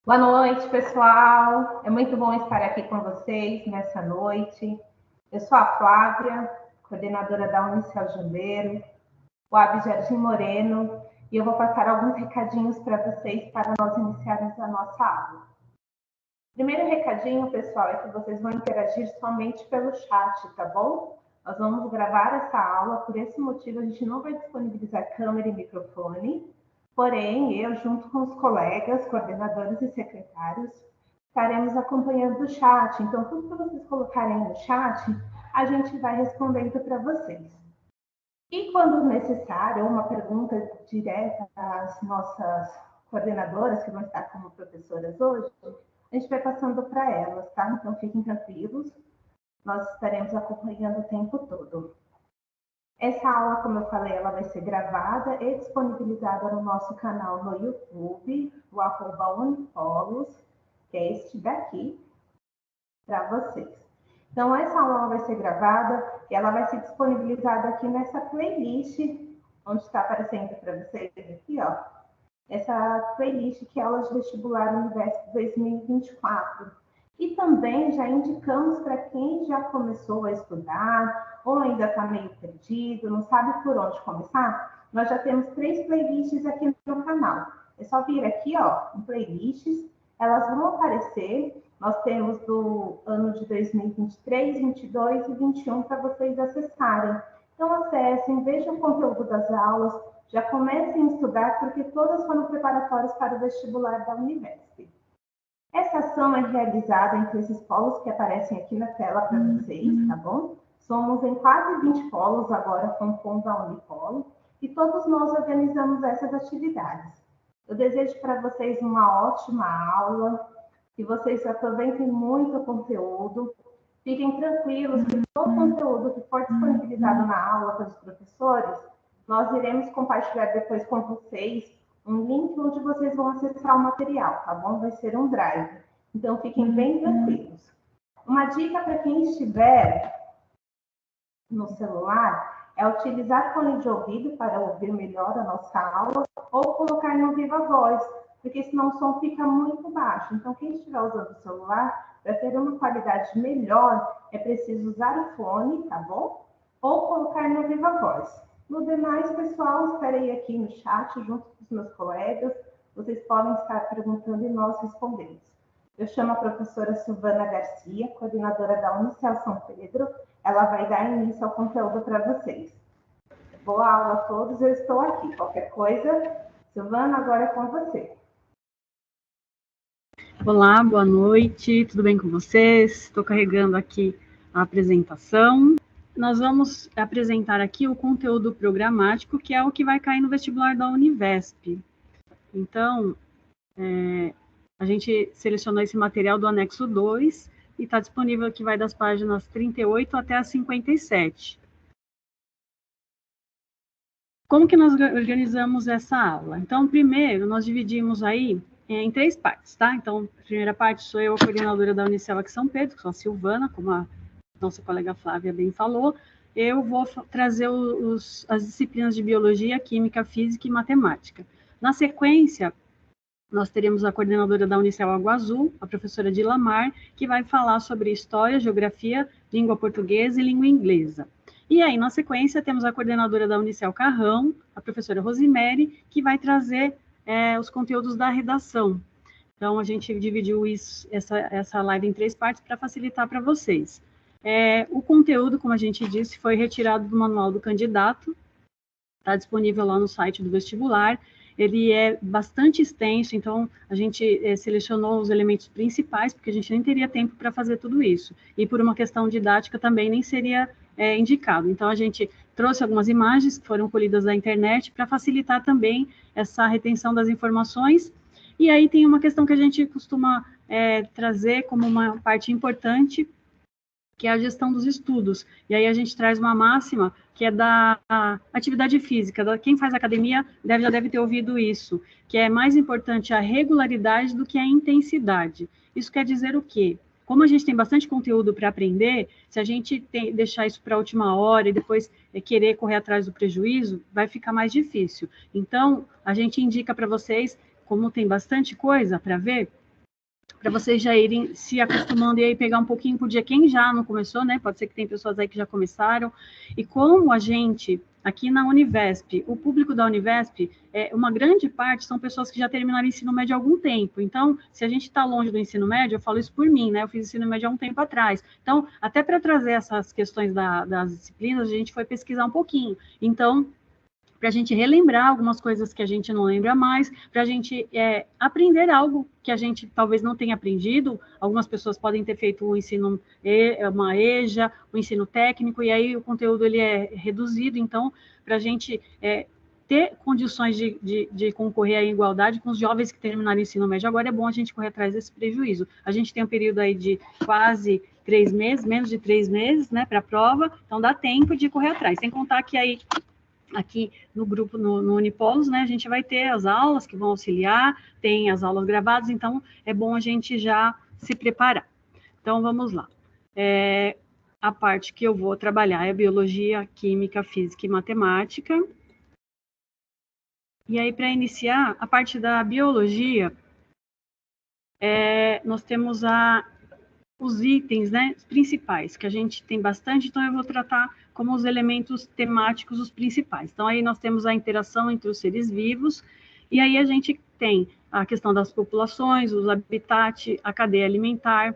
Boa noite, pessoal. É muito bom estar aqui com vocês nessa noite. Eu sou a Flávia, coordenadora da Unicel Jambeiro, o Ab Jardim Moreno, e eu vou passar alguns recadinhos para vocês para nós iniciarmos a nossa aula. Primeiro recadinho, pessoal, é que vocês vão interagir somente pelo chat, tá bom? Nós vamos gravar essa aula, por esse motivo a gente não vai disponibilizar câmera e microfone, porém, eu, junto com os colegas, coordenadores e secretários, estaremos acompanhando o chat. Então, tudo que vocês colocarem no chat, a gente vai respondendo para vocês. E quando necessário, uma pergunta direta às nossas coordenadoras, que vão estar como professoras hoje, a gente vai passando para elas, tá? Então, fiquem tranquilos, nós estaremos acompanhando o tempo todo. Essa aula, como eu falei, ela vai ser gravada e disponibilizada no nosso canal no YouTube, o @Unipolos, que é este daqui, para vocês. Então, essa aula vai ser gravada e ela vai ser disponibilizada aqui nessa playlist, onde está aparecendo para vocês aqui, ó. Essa playlist que é Aulas de Vestibular Univesp 2024. E também já indicamos para quem já começou a estudar ou ainda está meio perdido, não sabe por onde começar, nós já temos 3 playlists aqui no canal. É só vir aqui, ó, em playlists, elas vão aparecer. Nós temos do ano de 2023, 22 e 21 para vocês acessarem. Então, acessem, vejam o conteúdo das aulas, já comecem a estudar, porque todas foram preparatórias para o vestibular da Univesp. Essa ação é realizada entre esses polos que aparecem aqui na tela para vocês, tá bom? Somos em quase 20 polos agora, compondo a Unipolo, e todos nós organizamos essas atividades. Eu desejo para vocês uma ótima aula, que vocês aproveitem muito o conteúdo, fiquem tranquilos que todo o conteúdo que for disponibilizado na aula para os professores, nós iremos compartilhar depois com vocês um link onde vocês vão acessar o material, tá bom? Vai ser um drive. Então, fiquem bem tranquilos. Uma dica para quem estiver no celular é utilizar fone de ouvido para ouvir melhor a nossa aula ou colocar no viva voz, porque senão o som fica muito baixo. Então, quem estiver usando o celular, para ter uma qualidade melhor, é preciso usar o fone, tá bom? Ou colocar no viva voz. No demais, pessoal, estarei aqui no chat junto com os meus colegas. Vocês podem estar perguntando e nós respondemos. Eu chamo a professora Silvana Garcia, coordenadora da Unicel São Pedro. Ela vai dar início ao conteúdo para vocês. Boa aula a todos, eu estou aqui. Qualquer coisa, Silvana, agora é com você. Olá, boa noite, tudo bem com vocês? Estou carregando aqui a apresentação. Nós vamos apresentar aqui o conteúdo programático, que é o que vai cair no vestibular da Univesp. Então, a gente selecionou esse material do anexo 2 e está disponível aqui, vai das páginas 38 até as 57. Como que nós organizamos essa aula? Então, primeiro, nós dividimos aí em 3 partes, tá? Então, a primeira parte sou eu, a coordenadora da Unicel aqui São Pedro, que sou a Silvana, como a nossa colega Flávia bem falou. Eu vou trazer as disciplinas de Biologia, Química, Física e Matemática. Na sequência, nós teremos a coordenadora da Unicel Água Azul, a professora Dilamar, que vai falar sobre História, Geografia, Língua Portuguesa e Língua Inglesa. E aí, na sequência, temos a coordenadora da Unicel Carrão, a professora Rosemary, que vai trazer os conteúdos da redação. Então, a gente dividiu essa live em 3 partes para facilitar para vocês. O conteúdo, como a gente disse, foi retirado do manual do candidato, está disponível lá no site do vestibular. Ele é bastante extenso, então a gente selecionou os elementos principais, porque a gente nem teria tempo para fazer tudo isso. E por uma questão didática também nem seria indicado. Então, a gente trouxe algumas imagens que foram colhidas da internet para facilitar também essa retenção das informações. E aí tem uma questão que a gente costuma trazer como uma parte importante, que é a gestão dos estudos. E aí a gente traz uma máxima que é da atividade física. Quem faz academia já deve ter ouvido isso, que é mais importante a regularidade do que a intensidade. Isso quer dizer o quê? Como a gente tem bastante conteúdo para aprender, se a gente deixar isso para a última hora e depois querer correr atrás do prejuízo, vai ficar mais difícil. Então, a gente indica para vocês, como tem bastante coisa para ver, para vocês já irem se acostumando e aí pegar um pouquinho por dia. Quem já não começou, né? Pode ser que tem pessoas aí que já começaram. E como a gente, aqui na Univesp, o público da Univesp, uma grande parte são pessoas que já terminaram o ensino médio há algum tempo. Então, se a gente está longe do ensino médio, eu falo isso por mim, né? Eu fiz ensino médio há um tempo atrás. Então, até para trazer essas questões das disciplinas, a gente foi pesquisar um pouquinho. Então, para a gente relembrar algumas coisas que a gente não lembra mais, para a gente aprender algo que a gente talvez não tenha aprendido. Algumas pessoas podem ter feito um ensino, uma EJA, um ensino técnico, e aí o conteúdo ele é reduzido. Então, para a gente ter condições de concorrer à igualdade com os jovens que terminaram o ensino médio, agora é bom a gente correr atrás desse prejuízo. A gente tem um período aí de quase 3 meses, menos de 3 meses, né, para a prova, então dá tempo de correr atrás. Sem contar que aí aqui no grupo, no Unipolos, né, a gente vai ter as aulas que vão auxiliar, tem as aulas gravadas, então é bom a gente já se preparar. Então, vamos lá. A parte que eu vou trabalhar é biologia, química, física e matemática. E aí, para iniciar, a parte da biologia, nós temos os itens, né, principais, que a gente tem bastante, então eu vou tratar como os elementos temáticos, os principais. Então, aí nós temos a interação entre os seres vivos, e aí a gente tem a questão das populações, os habitats, a cadeia alimentar,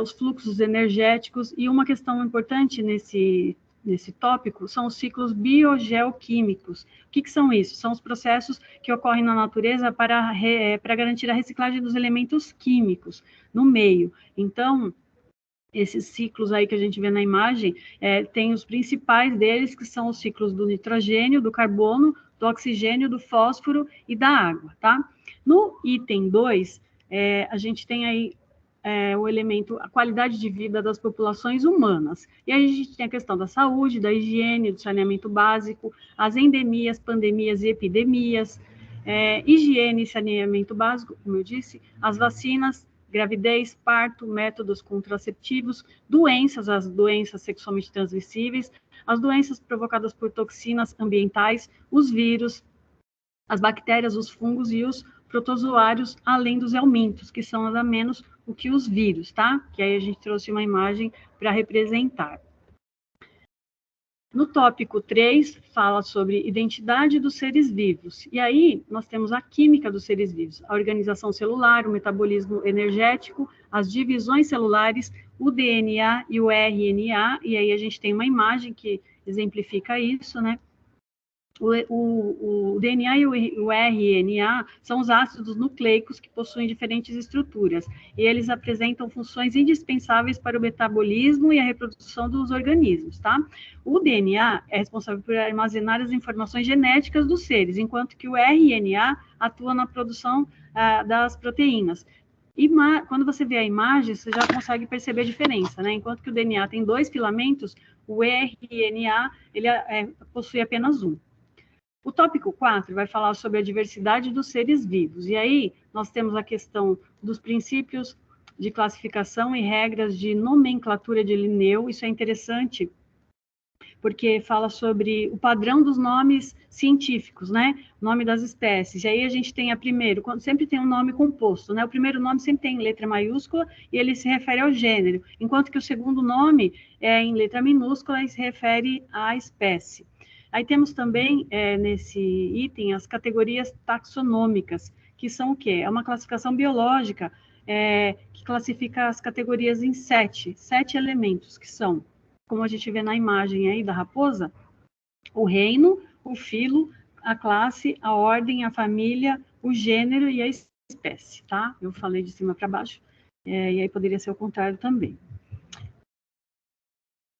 os fluxos energéticos, e uma questão importante nesse tópico são os ciclos biogeoquímicos. O que são isso? São os processos que ocorrem na natureza para garantir a reciclagem dos elementos químicos no meio. Então, esses ciclos aí que a gente vê na imagem, tem os principais deles, que são os ciclos do nitrogênio, do carbono, do oxigênio, do fósforo e da água, tá? No item 2, a gente tem aí o elemento, a qualidade de vida das populações humanas. E aí a gente tem a questão da saúde, da higiene, do saneamento básico, as endemias, pandemias e epidemias, higiene e saneamento básico, como eu disse, as vacinas, gravidez, parto, métodos contraceptivos, as doenças sexualmente transmissíveis, as doenças provocadas por toxinas ambientais, os vírus, as bactérias, os fungos e os protozoários, além dos helmintos, que são nada menos do que os vírus, tá? Que aí a gente trouxe uma imagem para representar. No tópico 3, fala sobre identidade dos seres vivos. E aí, nós temos a química dos seres vivos, a organização celular, o metabolismo energético, as divisões celulares, o DNA e o RNA, e aí a gente tem uma imagem que exemplifica isso, né? O DNA e o RNA são os ácidos nucleicos que possuem diferentes estruturas, e eles apresentam funções indispensáveis para o metabolismo e a reprodução dos organismos, tá? O DNA é responsável por armazenar as informações genéticas dos seres, enquanto que o RNA atua na produção das proteínas. E quando você vê a imagem, você já consegue perceber a diferença, né? Enquanto que o DNA tem 2 filamentos, o RNA ele possui apenas um. O tópico 4 vai falar sobre a diversidade dos seres vivos. E aí, nós temos a questão dos princípios de classificação e regras de nomenclatura de Linneu. Isso é interessante, porque fala sobre o padrão dos nomes científicos, né? O nome das espécies. E aí a gente tem sempre tem um nome composto, né? O primeiro nome sempre tem letra maiúscula e ele se refere ao gênero, enquanto que o segundo nome é em letra minúscula e se refere à espécie. Aí temos também, nesse item, as categorias taxonômicas, que são o quê? É uma classificação biológica que classifica as categorias em 7 elementos, que são, como a gente vê na imagem aí da raposa, o reino, o filo, a classe, a ordem, a família, o gênero e a espécie, tá? Eu falei de cima para baixo, e aí poderia ser o contrário também.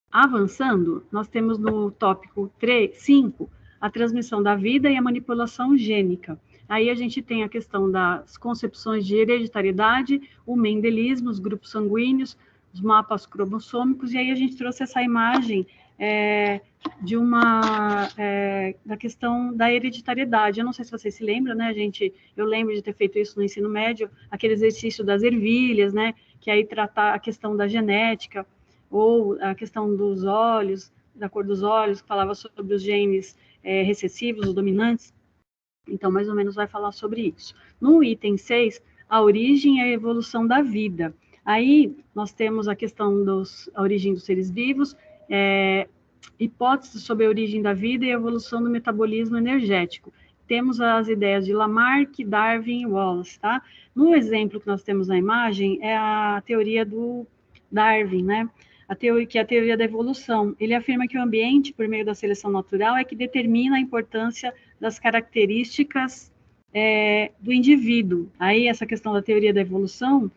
Avançando, nós temos no tópico 5, a transmissão da vida e a manipulação gênica. Aí a gente tem a questão das concepções de hereditariedade, o mendelismo, os grupos sanguíneos, os mapas cromossômicos, e aí a gente trouxe essa imagem da questão da hereditariedade. Eu não sei se vocês se lembram, né, eu lembro de ter feito isso no ensino médio, aquele exercício das ervilhas, né, que aí trata a questão da genética, ou a questão dos olhos, da cor dos olhos, que falava sobre os genes recessivos, os dominantes. Então, mais ou menos vai falar sobre isso. No item 6, a origem e a evolução da vida. Aí nós temos a questão a origem dos seres vivos, hipóteses sobre a origem da vida e a evolução do metabolismo energético. Temos as ideias de Lamarck, Darwin e Wallace, tá? No exemplo que nós temos na imagem é a teoria do Darwin, né? Que é a teoria da evolução. Ele afirma que o ambiente, por meio da seleção natural, é que determina a importância das características do indivíduo. Aí, essa questão da teoria da evolução,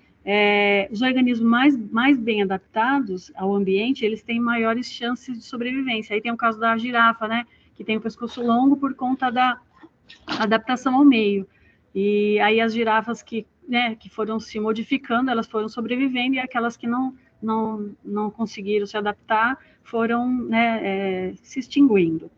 os organismos mais bem adaptados ao ambiente, eles têm maiores chances de sobrevivência. Aí tem o caso da girafa, né? Que tem o pescoço longo por conta da adaptação ao meio. E aí as girafas que foram se modificando, elas foram sobrevivendo, e aquelas que não conseguiram se adaptar foram se extinguindo.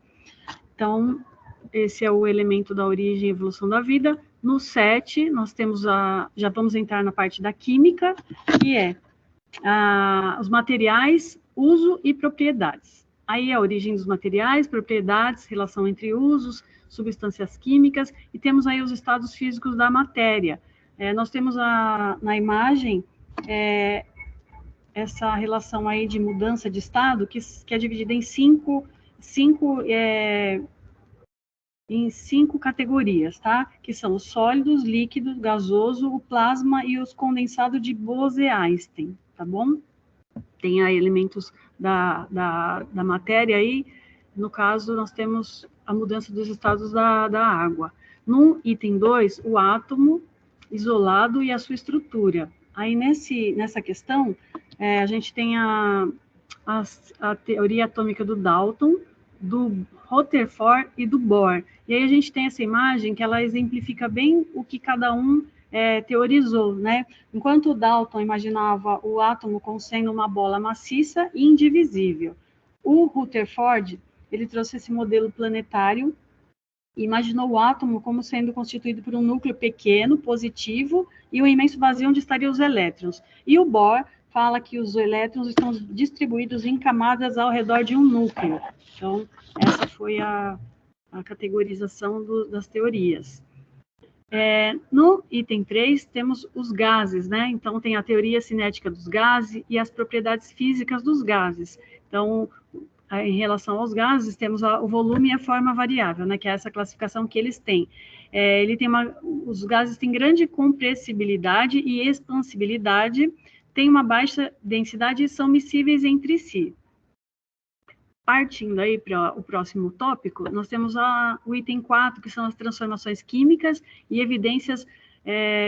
Então, esse é o elemento da origem e evolução da vida. No 7, nós temos já vamos entrar na parte da química, que é os materiais, uso e propriedades. Aí a origem dos materiais, propriedades, relação entre usos, substâncias químicas, e temos aí os estados físicos da matéria. Nós temos na imagem essa relação aí de mudança de estado, que é dividida em cinco categorias, tá? Que são os sólidos, líquidos, gasoso, o plasma e os condensados de Bose-Einstein, tá bom? Tem aí elementos da matéria aí. No caso, nós temos a mudança dos estados da água. No item 2, o átomo isolado e a sua estrutura. Aí, nessa questão, a gente tem a teoria atômica do Dalton, do Rutherford e do Bohr. E aí a gente tem essa imagem que ela exemplifica bem o que cada um teorizou, né? Enquanto o Dalton imaginava o átomo como sendo uma bola maciça e indivisível, o Rutherford, ele trouxe esse modelo planetário e imaginou o átomo como sendo constituído por um núcleo pequeno, positivo, e um imenso vazio onde estariam os elétrons. E o Bohr fala que os elétrons estão distribuídos em camadas ao redor de um núcleo. Então, essa foi a categorização das teorias. No item 3, temos os gases, né? Então, tem a teoria cinética dos gases e as propriedades físicas dos gases. Então, em relação aos gases, temos o volume e a forma variável, né? Que é essa classificação que eles têm. Os gases têm grande compressibilidade e expansibilidade, têm uma baixa densidade e são miscíveis entre si. Partindo aí para o próximo tópico, nós temos o item 4, que são as transformações químicas e evidências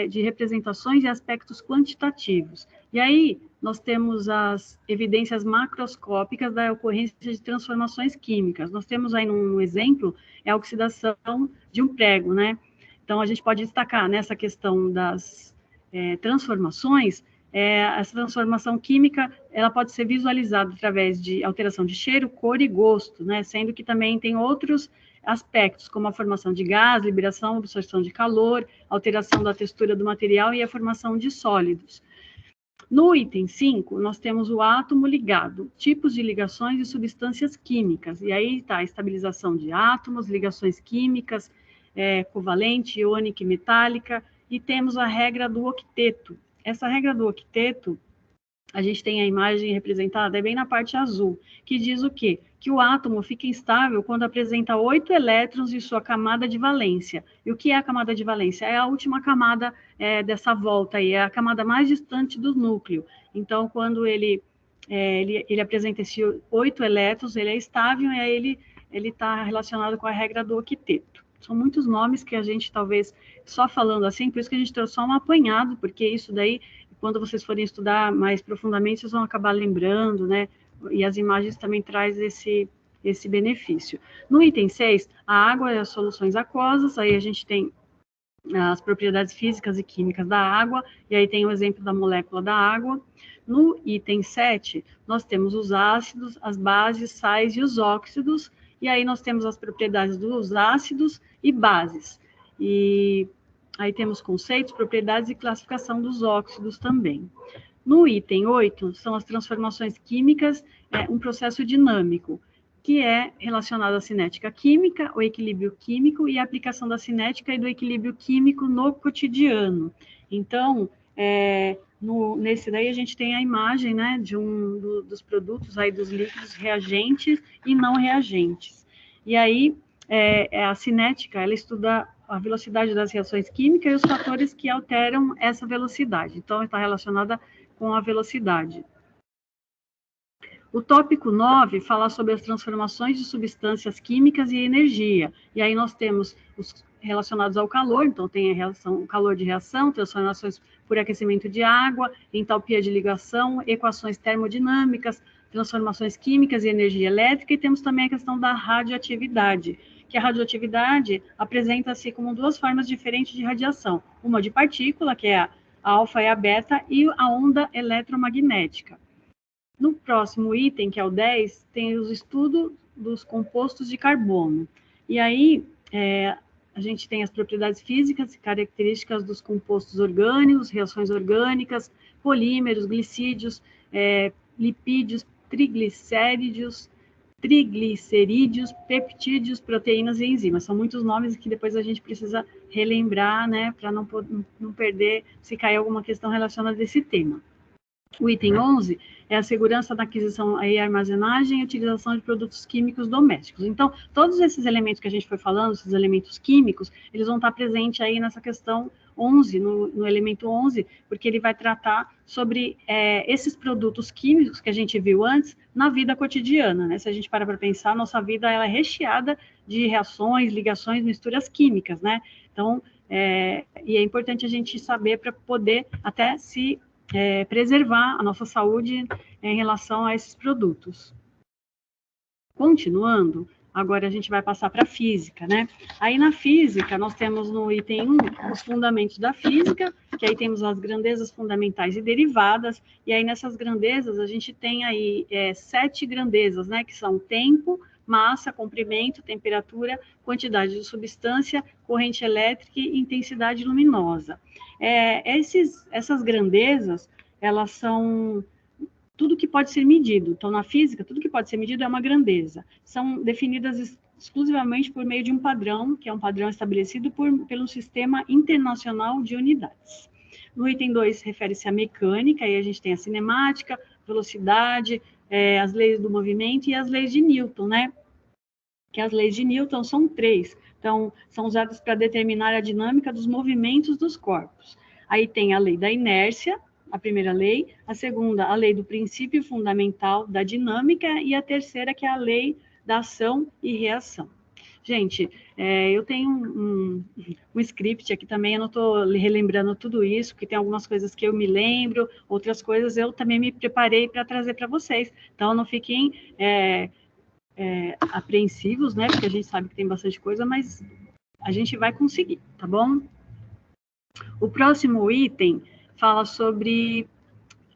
de representações e aspectos quantitativos. E aí, nós temos as evidências macroscópicas da ocorrência de transformações químicas. Nós temos aí um exemplo, a oxidação de um prego, né? Então, a gente pode destacar nessa questão das transformações. Essa transformação química, ela pode ser visualizada através de alteração de cheiro, cor e gosto, né? Sendo que também tem outros aspectos, como a formação de gás, liberação, absorção de calor, alteração da textura do material e a formação de sólidos. No item 5, nós temos o átomo ligado, tipos de ligações e substâncias químicas. E aí está a estabilização de átomos, ligações químicas, covalente, iônica e metálica, e temos a regra do octeto. Essa regra do octeto, a gente tem a imagem representada bem na parte azul, que diz o quê? Que o átomo fica instável quando apresenta 8 elétrons em sua camada de valência. E o que é a camada de valência? É a última camada dessa volta aí, é a camada mais distante do núcleo. Então, quando ele apresenta esses 8 elétrons, ele é estável e aí ele está relacionado com a regra do octeto. São muitos nomes que a gente, talvez, só falando assim, por isso que a gente trouxe só um apanhado, porque isso daí, quando vocês forem estudar mais profundamente, vocês vão acabar lembrando, né? E as imagens também trazem esse benefício. No item 6, a água e as soluções aquosas, aí a gente tem as propriedades físicas e químicas da água, e aí tem o exemplo da molécula da água. No item 7, nós temos os ácidos, as bases, sais e os óxidos, e aí nós temos as propriedades dos ácidos e bases. E aí temos conceitos, propriedades e classificação dos óxidos também. No item 8, são as transformações químicas, um processo dinâmico. que é relacionado à cinética química, o equilíbrio químico e a aplicação da cinética e do equilíbrio químico no cotidiano. Então, nesse daí a gente tem a imagem, né, de dos produtos aí, dos líquidos reagentes e não reagentes. E aí, a cinética, ela estuda a velocidade das reações químicas e os fatores que alteram essa velocidade. Então, está relacionada com a velocidade. O tópico 9 fala sobre as transformações de substâncias químicas e energia. E aí nós temos os relacionados ao calor, então tem a reação, o calor de reação, transformações por aquecimento de água, entalpia de ligação, equações termodinâmicas, transformações químicas e energia elétrica, e temos também a questão da radioatividade, que a radioatividade apresenta-se como duas formas diferentes de radiação, uma de partícula, que é a alfa e a beta, e a onda eletromagnética. No próximo item, que é o 10, tem os estudos dos compostos de carbono. E aí, a gente tem as propriedades físicas e características dos compostos orgânicos, reações orgânicas, polímeros, glicídios, lipídios, triglicerídeos, peptídeos, proteínas e enzimas. São muitos nomes que depois a gente precisa relembrar, né, para não perder, se cair alguma questão relacionada a esse tema. O item 11 é a segurança da aquisição e armazenagem e utilização de produtos químicos domésticos. Então, todos esses elementos que a gente foi falando, esses elementos químicos, eles vão estar presentes aí nessa questão 11, no elemento 11, porque ele vai tratar sobre esses produtos químicos que a gente viu antes na vida cotidiana, né? Se a gente para pensar, nossa vida ela é recheada de reações, ligações, misturas químicas, né? Então, e é importante a gente saber para poder até se preservar a nossa saúde em relação a esses produtos. Continuando, agora a gente vai passar para a física, né? Aí na física, nós temos no item 1 os fundamentos da física, que aí temos as grandezas fundamentais e derivadas, e aí nessas grandezas a gente tem aí 7 grandezas, né? Que são tempo, massa, comprimento, temperatura, quantidade de substância, corrente elétrica e intensidade luminosa. Essas grandezas, elas são tudo que pode ser medido. Então, na física, tudo que pode ser medido é uma grandeza. São definidas exclusivamente por meio de um padrão, que é um padrão estabelecido pelo Sistema Internacional de Unidades. No item 2, refere-se à mecânica, e a gente tem a cinemática, velocidade, as leis do movimento e as leis de Newton, né? Que as leis de Newton são 3. Então, são usadas para determinar a dinâmica dos movimentos dos corpos. Aí tem a lei da inércia, a primeira lei, a segunda, a lei do princípio fundamental da dinâmica, e a terceira, que é a lei da ação e reação. Gente, eu tenho um script aqui também, eu não estou relembrando tudo isso, porque tem algumas coisas que eu me lembro, outras coisas eu também me preparei para trazer para vocês. Então, não fiquem apreensivos, né? Porque a gente sabe que tem bastante coisa, mas a gente vai conseguir, tá bom? O próximo item fala sobre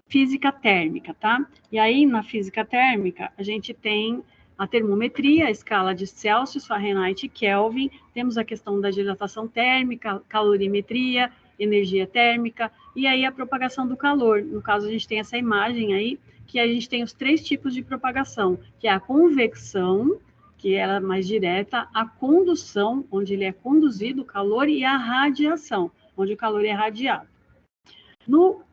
física térmica, tá? E aí, na física térmica, a gente tem a termometria, a escala de Celsius, Fahrenheit e Kelvin, temos a questão da dilatação térmica, calorimetria, energia térmica, e aí a propagação do calor. No caso, a gente tem essa imagem aí, que a gente tem os 3 tipos de propagação, que é a convecção, que ela é mais direta, a condução, onde ele é conduzido o calor, e a radiação, onde o calor é radiado. No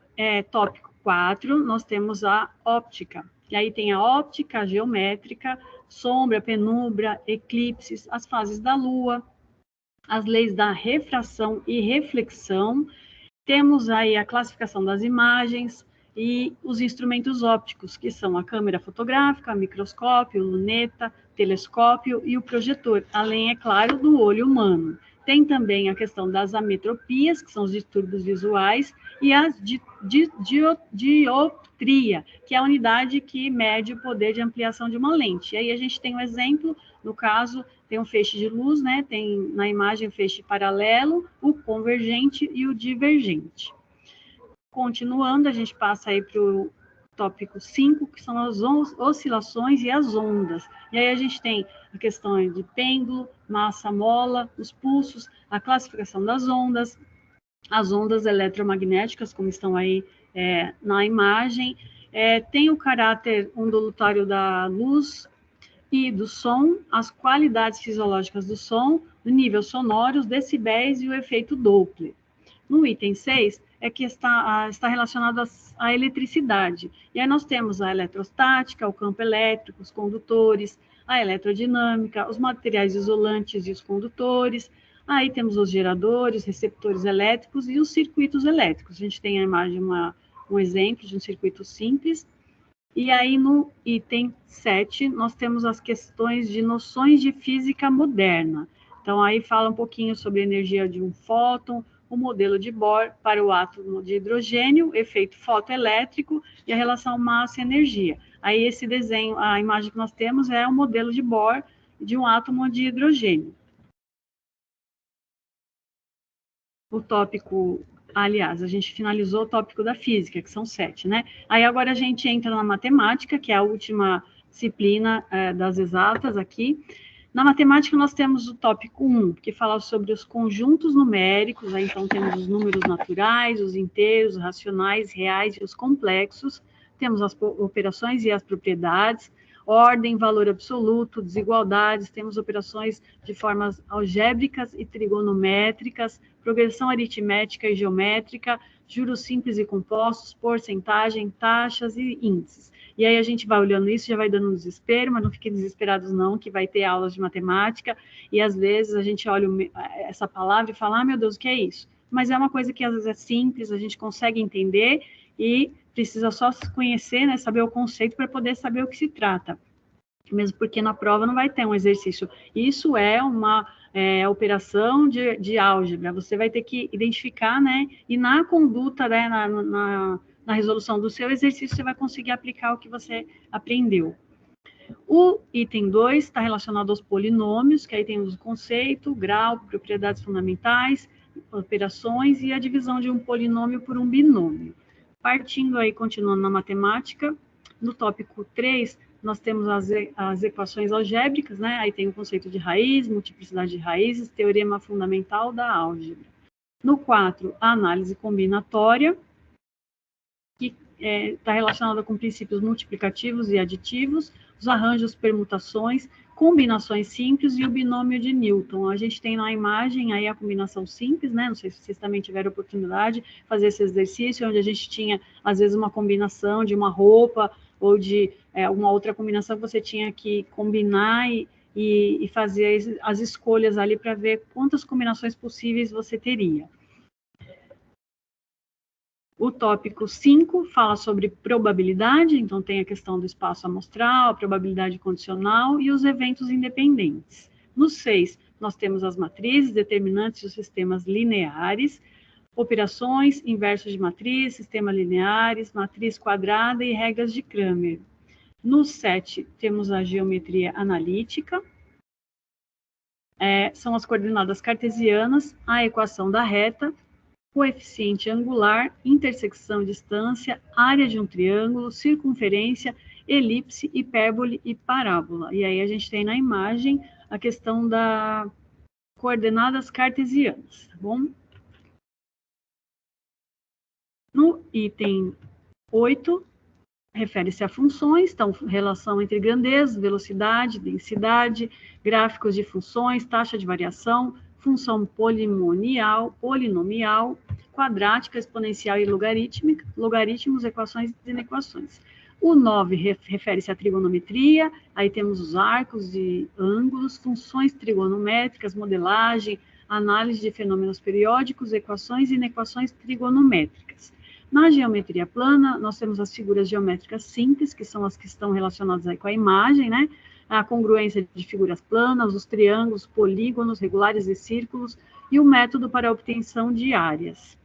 tópico 4, nós temos a óptica. E aí tem a óptica geométrica, sombra, penumbra, eclipses, as fases da Lua, as leis da refração e reflexão. Temos aí a classificação das imagens e os instrumentos ópticos, que são a câmera fotográfica, microscópio, luneta, telescópio e o projetor, além, é claro, do olho humano. Tem também a questão das ametropias, que são os distúrbios visuais, e a dioptria, que é a unidade que mede o poder de ampliação de uma lente. E aí a gente tem um exemplo, no caso, tem um feixe de luz, né? Tem na imagem o feixe paralelo, o convergente e o divergente. Continuando, a gente passa aí para o tópico 5, que são as oscilações e as ondas. E aí a gente tem a questão de pêndulo, massa, mola, os pulsos, a classificação das ondas, as ondas eletromagnéticas, como estão aí na imagem, tem o caráter ondulatório da luz, I do som, as qualidades fisiológicas do som, o nível sonoro, os decibéis e o efeito Doppler. No item 6, é que está relacionado à eletricidade. E aí nós temos a eletrostática, o campo elétrico, os condutores, a eletrodinâmica, os materiais isolantes e os condutores. Aí temos os geradores, receptores elétricos e os circuitos elétricos. A gente tem a imagem, um exemplo de um circuito simples. E aí, no item 7, nós temos as questões de noções de física moderna. Então, aí fala um pouquinho sobre a energia de um fóton, o modelo de Bohr para o átomo de hidrogênio, efeito fotoelétrico e a relação massa-energia. Aí, esse desenho, a imagem que nós temos é o modelo de Bohr de um átomo de hidrogênio. O tópico... Aliás, a gente finalizou o tópico da física, que são 7, né? Aí agora a gente entra na matemática, que é a última disciplina das exatas aqui. Na matemática, nós temos o tópico 1, que fala sobre os conjuntos numéricos, aí então temos os números naturais, os inteiros, os racionais, reais e os complexos. Temos as operações e as propriedades, ordem, valor absoluto, desigualdades, temos operações de formas algébricas e trigonométricas, progressão aritmética e geométrica, juros simples e compostos, porcentagem, taxas e índices. E aí a gente vai olhando isso, já vai dando um desespero, mas não fiquem desesperados não, que vai ter aulas de matemática, e às vezes a gente olha essa palavra e fala, meu Deus, o que é isso? Mas é uma coisa que às vezes é simples, a gente consegue entender, e precisa só conhecer, né, saber o conceito para poder saber o que se trata. Mesmo porque na prova não vai ter um exercício. Isso é uma operação de álgebra. Você vai ter que identificar, né, e na conduta, né, na resolução do seu exercício, você vai conseguir aplicar o que você aprendeu. O item 2 está relacionado aos polinômios, que aí tem o conceito, grau, propriedades fundamentais, operações e a divisão de um polinômio por um binômio. Partindo aí, continuando na matemática, no tópico 3, nós temos as equações algébricas, né? Aí tem o conceito de raiz, multiplicidade de raízes, teorema fundamental da álgebra. No 4, a análise combinatória, que está relacionada com princípios multiplicativos e aditivos, os arranjos, permutações, combinações simples e o binômio de Newton. A gente tem na imagem aí a combinação simples, né? Não sei se vocês também tiveram oportunidade de fazer esse exercício, onde a gente tinha, às vezes, uma combinação de uma roupa ou de uma outra combinação que você tinha que combinar e fazer as escolhas ali para ver quantas combinações possíveis você teria. O tópico 5 fala sobre probabilidade, então tem a questão do espaço amostral, a probabilidade condicional e os eventos independentes. No 6, nós temos as matrizes, determinantes e os sistemas lineares, operações, inversos de matriz, sistemas lineares, matriz quadrada e regras de Cramer. No 7, temos a geometria analítica, são as coordenadas cartesianas, a equação da reta, coeficiente angular, intersecção, distância, área de um triângulo, circunferência, elipse, hipérbole e parábola. E aí a gente tem na imagem a questão das coordenadas cartesianas, tá bom? No item 8, refere-se a funções, então, relação entre grandeza, velocidade, densidade, gráficos de funções, taxa de variação, função polinomial, quadrática, exponencial e logarítmica, logaritmos, equações e inequações. O 9 refere-se à trigonometria, aí temos os arcos e ângulos, funções trigonométricas, modelagem, análise de fenômenos periódicos, equações e inequações trigonométricas. Na geometria plana, nós temos as figuras geométricas simples, que são as que estão relacionadas aí com a imagem, né? A congruência de figuras planas, os triângulos, polígonos, regulares e círculos, e o método para a obtenção de áreas.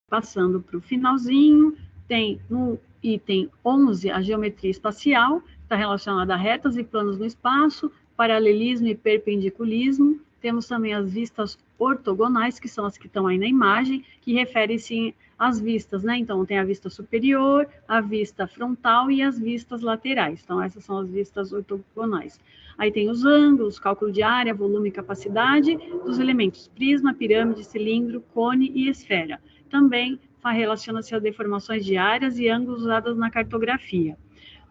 Passando para o finalzinho, tem no item 11 a geometria espacial, está relacionada a retas e planos no espaço, paralelismo e perpendiculismo. Temos também as vistas ortogonais, que são as que estão aí na imagem, que referem-se às vistas, né? Então, tem a vista superior, a vista frontal e as vistas laterais. Então, essas são as vistas ortogonais. Aí tem os ângulos, cálculo de área, volume e capacidade dos elementos prisma, pirâmide, cilindro, cone e esfera. Também relaciona-se a deformações de áreas e ângulos usadas na cartografia.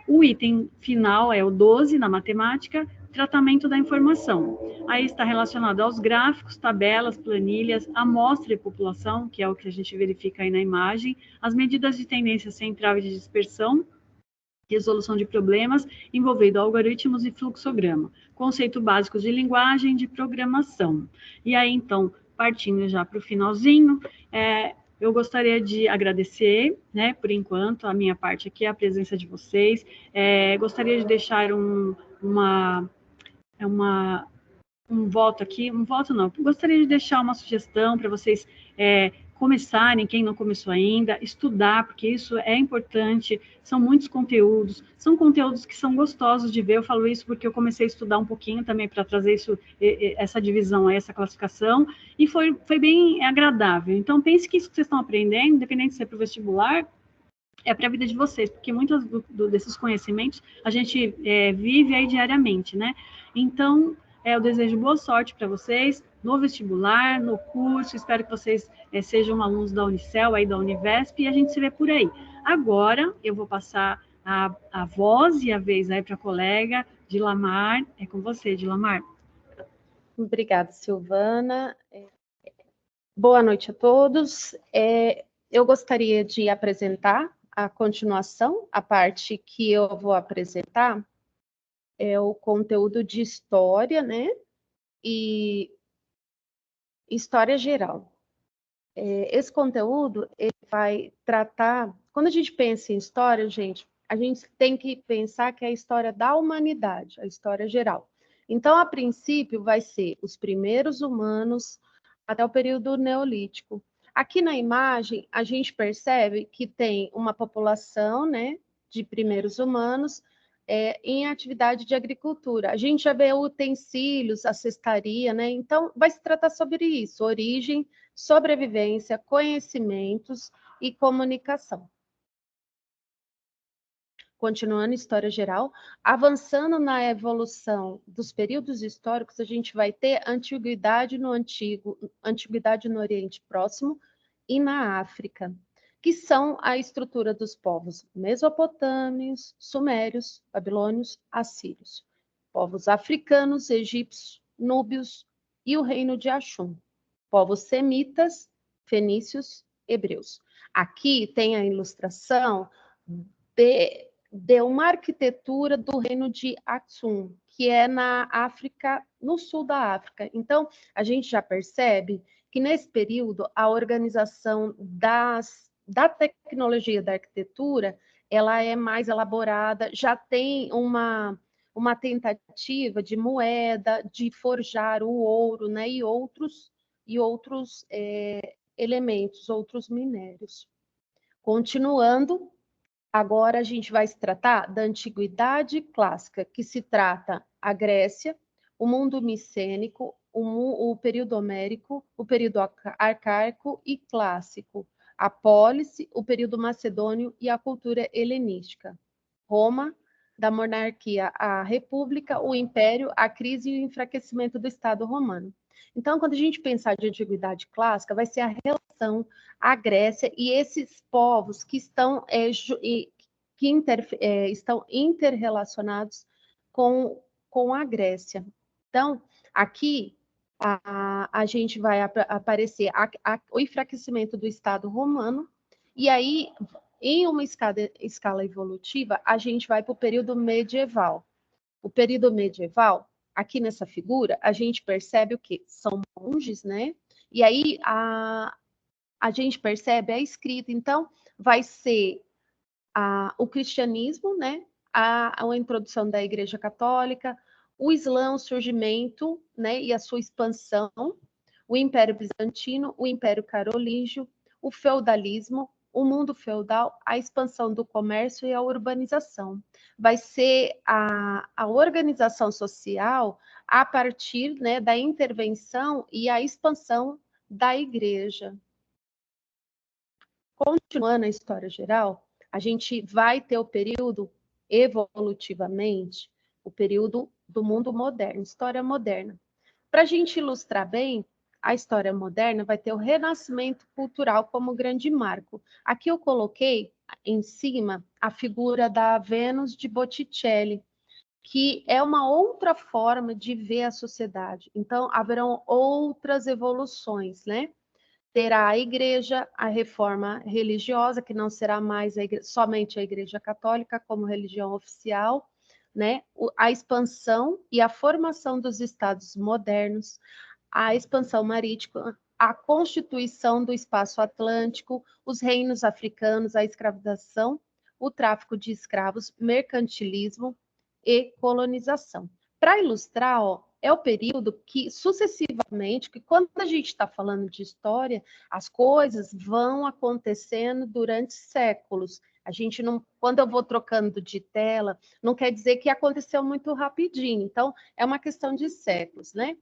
O item final é o 12 na matemática, tratamento da informação. Aí está relacionado aos gráficos, tabelas, planilhas, amostra e população, que é o que a gente verifica aí na imagem, as medidas de tendência central e de dispersão, resolução de problemas envolvendo algoritmos e fluxograma, conceito básico de linguagem de programação. E aí, então, partindo já para o finalzinho, eu gostaria de agradecer, né, por enquanto, a minha parte aqui, a presença de vocês. Gostaria de deixar um voto aqui, um voto não, gostaria de deixar uma sugestão para vocês começarem, quem não começou ainda, estudar, porque isso é importante, são muitos conteúdos, são conteúdos que são gostosos de ver, eu falo isso porque eu comecei a estudar um pouquinho também para trazer isso, essa divisão, essa classificação, e foi bem agradável. Então, pense que isso que vocês estão aprendendo, independente de ser para o vestibular, é para a vida de vocês, porque muitos desses conhecimentos a gente vive aí diariamente, né? Então, eu desejo boa sorte para vocês no vestibular, no curso, espero que vocês sejam alunos da Unicel, aí da Univesp, e a gente se vê por aí. Agora, eu vou passar a voz e a vez aí para a colega Dilamar, é com você, Dilamar. Obrigada, Silvana. Boa noite a todos. Eu gostaria de apresentar a continuação, a parte que eu vou apresentar é o conteúdo de história, né? E história geral. Esse conteúdo ele vai tratar. Quando a gente pensa em história, gente, a gente tem que pensar que é a história da humanidade, a história geral. Então, a princípio, vai ser os primeiros humanos até o período neolítico. Aqui na imagem, a gente percebe que tem uma população, né, de primeiros humanos em atividade de agricultura. A gente já vê utensílios, a cestaria, né? Então, vai se tratar sobre isso, origem, sobrevivência, conhecimentos e comunicação. Continuando história geral, avançando na evolução dos períodos históricos, a gente vai ter antiguidade no antiguidade no Oriente Próximo e na África, que são a estrutura dos povos mesopotâmios, sumérios, babilônios, assírios, povos africanos, egípcios, núbios e o reino de Axum, povos semitas, fenícios, hebreus. Aqui tem a ilustração de uma arquitetura do reino de Axum, que é na África, no sul da África. Então, a gente já percebe que nesse período a organização da tecnologia da arquitetura ela é mais elaborada, já tem uma tentativa de moeda, de forjar o ouro, né, e outros elementos, outros minérios. Continuando, agora a gente vai se tratar da Antiguidade Clássica, que se trata a Grécia, o mundo micênico, o período homérico, o período arcaico e clássico, a pólice, o período macedônio e a cultura helenística. Roma, da monarquia à república, o império, a crise e o enfraquecimento do Estado romano. Então, quando a gente pensar de Antiguidade Clássica, vai ser a relação à Grécia e esses povos que estão, estão interrelacionados com a Grécia. Então, aqui a gente vai aparecer o enfraquecimento do Estado romano, e aí, em uma escala evolutiva, a gente vai para o período medieval. O período medieval, aqui nessa figura, a gente percebe o quê? São monges, né? E aí a gente percebe a escrita. Então, vai ser o cristianismo, né? A introdução da Igreja Católica, o Islã, o surgimento, né? E a sua expansão, o Império Bizantino, o Império Carolíngio, o feudalismo, o mundo feudal, a expansão do comércio e a urbanização. Vai ser a organização social a partir, né, da intervenção e a expansão da igreja. Continuando a história geral, a gente vai ter o período, evolutivamente, o período do mundo moderno, história moderna. Para a gente ilustrar bem, a história moderna vai ter o renascimento cultural como grande marco. Aqui eu coloquei em cima a figura da Vênus de Botticelli, que é uma outra forma de ver a sociedade. Então, haverão outras evoluções, né? Terá a igreja, a reforma religiosa, que não será mais somente a Igreja Católica como religião oficial, né? A expansão e a formação dos estados modernos, a expansão marítima, a constituição do espaço atlântico, os reinos africanos, a escravização, o tráfico de escravos, mercantilismo e colonização. Para ilustrar, ó, é o período que, sucessivamente, que quando a gente está falando de história, as coisas vão acontecendo durante séculos. A gente não, quando eu vou trocando de tela, não quer dizer que aconteceu muito rapidinho. Então, é uma questão de séculos, né?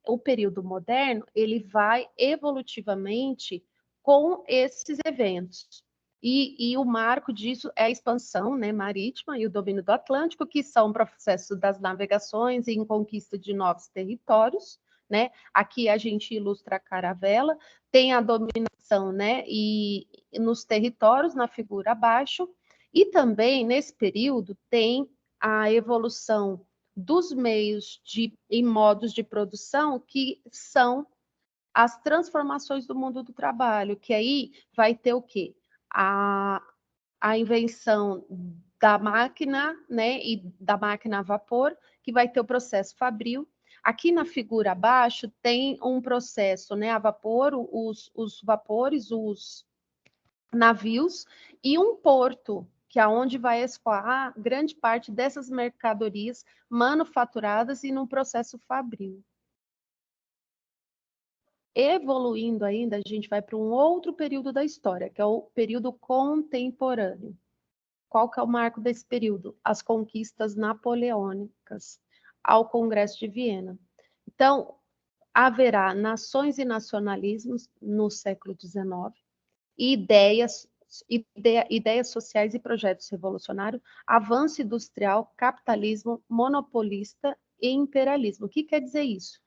O período moderno, ele vai evolutivamente com esses eventos. E o marco disso é a expansão, né, marítima e o domínio do Atlântico, que são o processo das navegações e em conquista de novos territórios, né? Aqui a gente ilustra a caravela, tem a dominação, né, e nos territórios, na figura abaixo, e também nesse período tem a evolução dos meios e modos de produção que são as transformações do mundo do trabalho, que aí vai ter o quê? A invenção da máquina, né, e da máquina a vapor, que vai ter o processo fabril. Aqui na figura abaixo tem um processo, né, a vapor, os vapores, os navios, e um porto, que é onde vai escoar grande parte dessas mercadorias manufaturadas e no processo fabril. Evoluindo ainda, a gente vai para um outro período da história, que é o período contemporâneo. Qual que é o marco desse período? As conquistas napoleônicas ao Congresso de Viena. Então, haverá nações e nacionalismos no século XIX, ideias sociais e projetos revolucionários, avanço industrial, capitalismo, monopolista e imperialismo. O que quer dizer isso?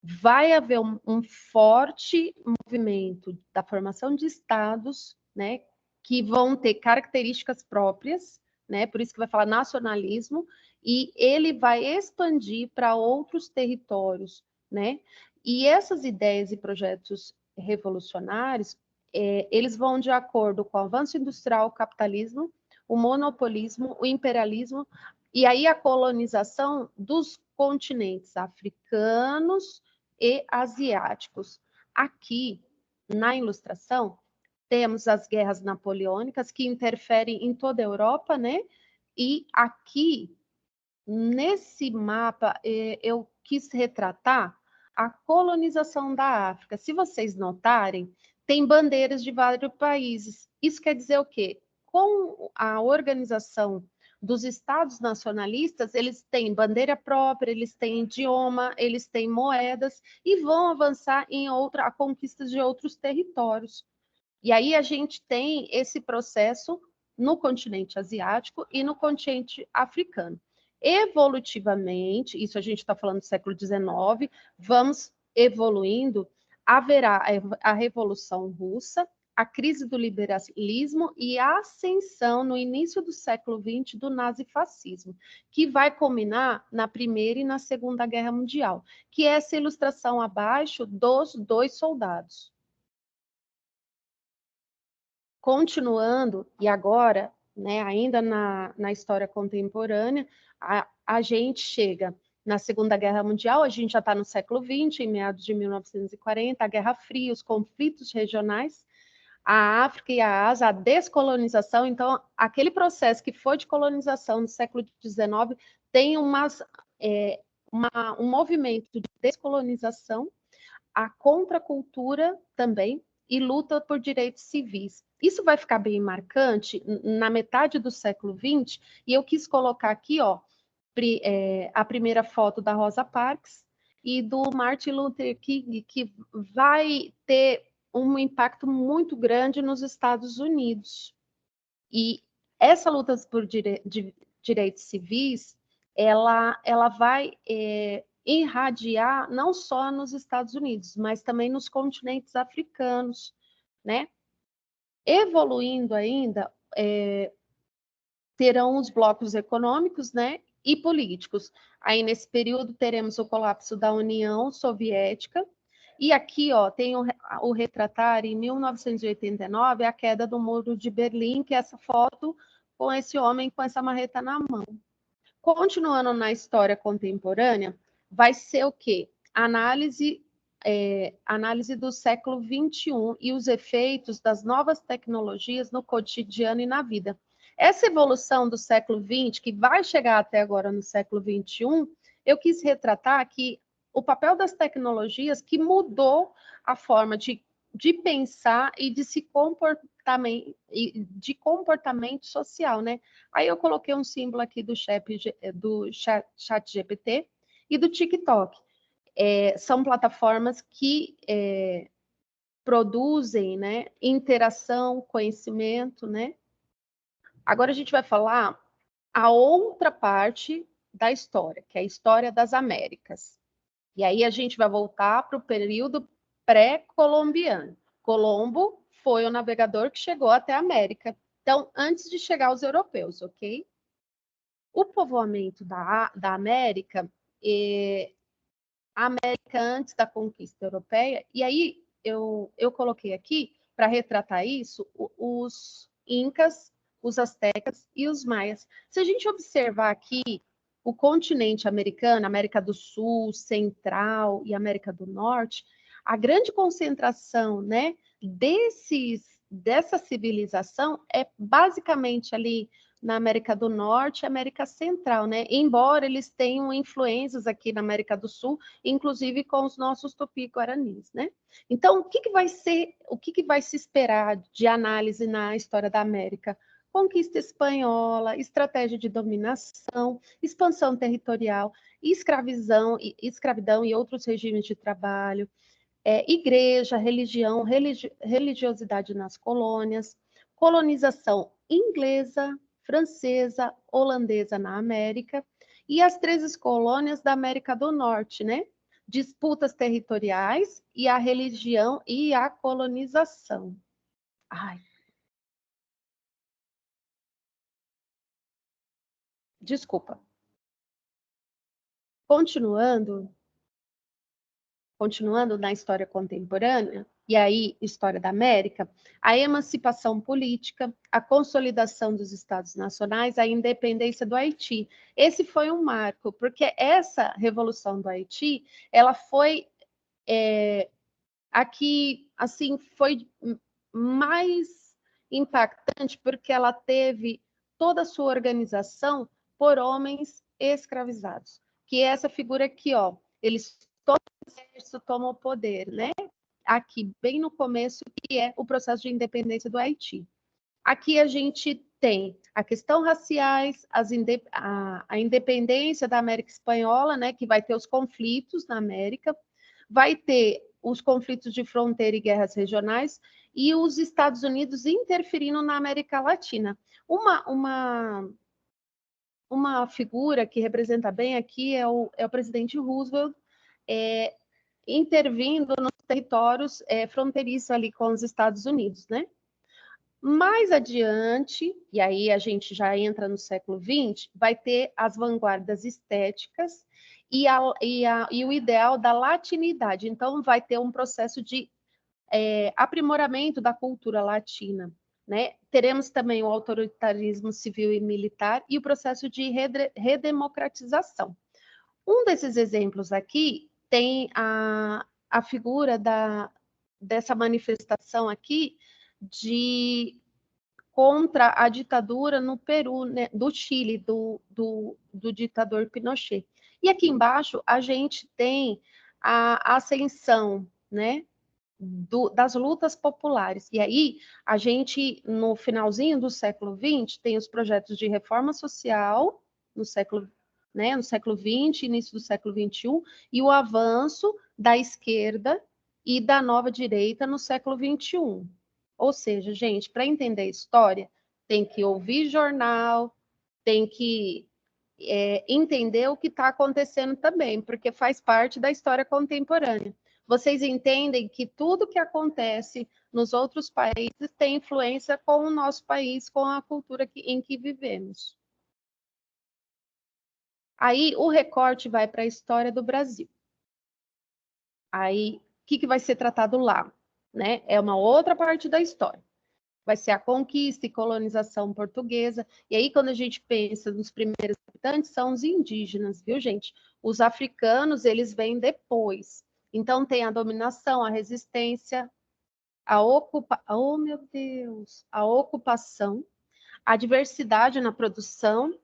Vai haver um forte movimento da formação de estados, né, que vão ter características próprias, né, por isso que vai falar nacionalismo, e ele vai expandir para outros territórios, né, e essas ideias e projetos revolucionários, eles vão de acordo com o avanço industrial, o capitalismo, o monopolismo, o imperialismo, e aí a colonização dos continentes africanos e asiáticos. Aqui, na ilustração, temos as guerras napoleônicas que interferem em toda a Europa, né? E aqui, nesse mapa, eu quis retratar a colonização da África. Se vocês notarem, tem bandeiras de vários países. Isso quer dizer o quê? Com a organização dos estados nacionalistas, eles têm bandeira própria, eles têm idioma, eles têm moedas e vão avançar em a conquista de outros territórios. E aí a gente tem esse processo no continente asiático e no continente africano. Evolutivamente, isso a gente está falando do século XIX, vamos evoluindo, haverá a Revolução Russa, a crise do liberalismo e a ascensão no início do século XX do nazifascismo, que vai culminar na Primeira e na Segunda Guerra Mundial, que é essa ilustração abaixo dos dois soldados. Continuando, e agora, né, ainda na história contemporânea, a gente chega na Segunda Guerra Mundial, a gente já está no século XX, em meados de 1940, a Guerra Fria, os conflitos regionais, a África e a Ásia, a descolonização. Então, aquele processo que foi de colonização no século XIX tem um movimento de descolonização, a contracultura também, e luta por direitos civis. Isso vai ficar bem marcante na metade do século XX, e eu quis colocar aqui, ó, a primeira foto da Rosa Parks e do Martin Luther King, que vai ter um impacto muito grande nos Estados Unidos. E essa luta por direitos civis, ela vai irradiar não só nos Estados Unidos, mas também nos continentes africanos, né? Evoluindo ainda, terão os blocos econômicos, né, e políticos. Aí, nesse período, teremos o colapso da União Soviética, e aqui, ó, tem o retratar, em 1989, a queda do Muro de Berlim, que é essa foto com esse homem com essa marreta na mão. Continuando na história contemporânea, vai ser o quê? Análise do século XXI e os efeitos das novas tecnologias no cotidiano e na vida. Essa evolução do século XX, que vai chegar até agora no século XXI, eu quis retratar aqui o papel das tecnologias que mudou a forma de pensar e de comportamento social, né? Aí eu coloquei um símbolo aqui do chat GPT e do TikTok. São plataformas que produzem, né, interação, conhecimento, né? Agora a gente vai falar a outra parte da história, que é a história das Américas. E aí a gente vai voltar para o período pré-colombiano. Colombo foi o navegador que chegou até a América. Então, antes de chegar os europeus, ok? O povoamento da América, a América antes da conquista europeia, e aí eu coloquei aqui, para retratar isso, os incas, os astecas e os maias. Se a gente observar aqui o continente americano, América do Sul, Central e América do Norte, a grande concentração, né, dessa civilização é basicamente ali na América do Norte e América Central, né? Embora eles tenham influências aqui na América do Sul, inclusive com os nossos tupi-guaranis, né? Então, o que vai se esperar de análise na história da América? Conquista espanhola, estratégia de dominação, expansão territorial, escravidão e outros regimes de trabalho, igreja, religião, religiosidade nas colônias, colonização inglesa, francesa, holandesa na América, e as 13 colônias da América do Norte, né? Disputas territoriais e a religião e a colonização. Ai. Desculpa. Continuando na história contemporânea, e aí história da América, a emancipação política, a consolidação dos Estados nacionais, a independência do Haiti. Esse foi um marco, porque essa revolução do Haiti, ela foi aqui, assim, foi mais impactante porque ela teve toda a sua organização por homens escravizados, que é essa figura aqui, ó, eles tomam o poder, né? Aqui, bem no começo, que é o processo de independência do Haiti. Aqui a gente tem a questão raciais, a independência da América Espanhola, né, que vai ter os conflitos na América, vai ter os conflitos de fronteira e guerras regionais, e os Estados Unidos interferindo na América Latina. Uma figura que representa bem aqui é o presidente Roosevelt, intervindo nos territórios fronteiriços ali com os Estados Unidos, né? Mais adiante, e aí a gente já entra no século XX, vai ter as vanguardas estéticas e o ideal da latinidade. Então, vai ter um processo de aprimoramento da cultura latina, né? Teremos também o autoritarismo civil e militar e o processo de redemocratização. Um desses exemplos aqui tem a figura dessa manifestação aqui contra a ditadura no Peru, né, do Chile, do ditador Pinochet. E aqui embaixo a gente tem a ascensão, né, das lutas populares. E aí a gente, no finalzinho do século XX, tem os projetos de reforma social no século XX, início do século XXI, e o avanço da esquerda e da nova direita no século XXI. Ou seja, gente, para entender a história, tem que ouvir jornal, tem que entender o que está acontecendo também, porque faz parte da história contemporânea. vocês entendem que tudo que acontece nos outros países tem influência com o nosso país, com a cultura em que vivemos. Aí o recorte vai para a história do Brasil. Aí, o que vai ser tratado lá? Né? É uma outra parte da história. Vai ser a conquista e colonização portuguesa. E aí, quando a gente pensa nos primeiros habitantes, são os indígenas, viu, gente? Os africanos, eles vêm depois. Então, tem a dominação, a resistência, oh, meu Deus! A ocupação, a diversidade na produção,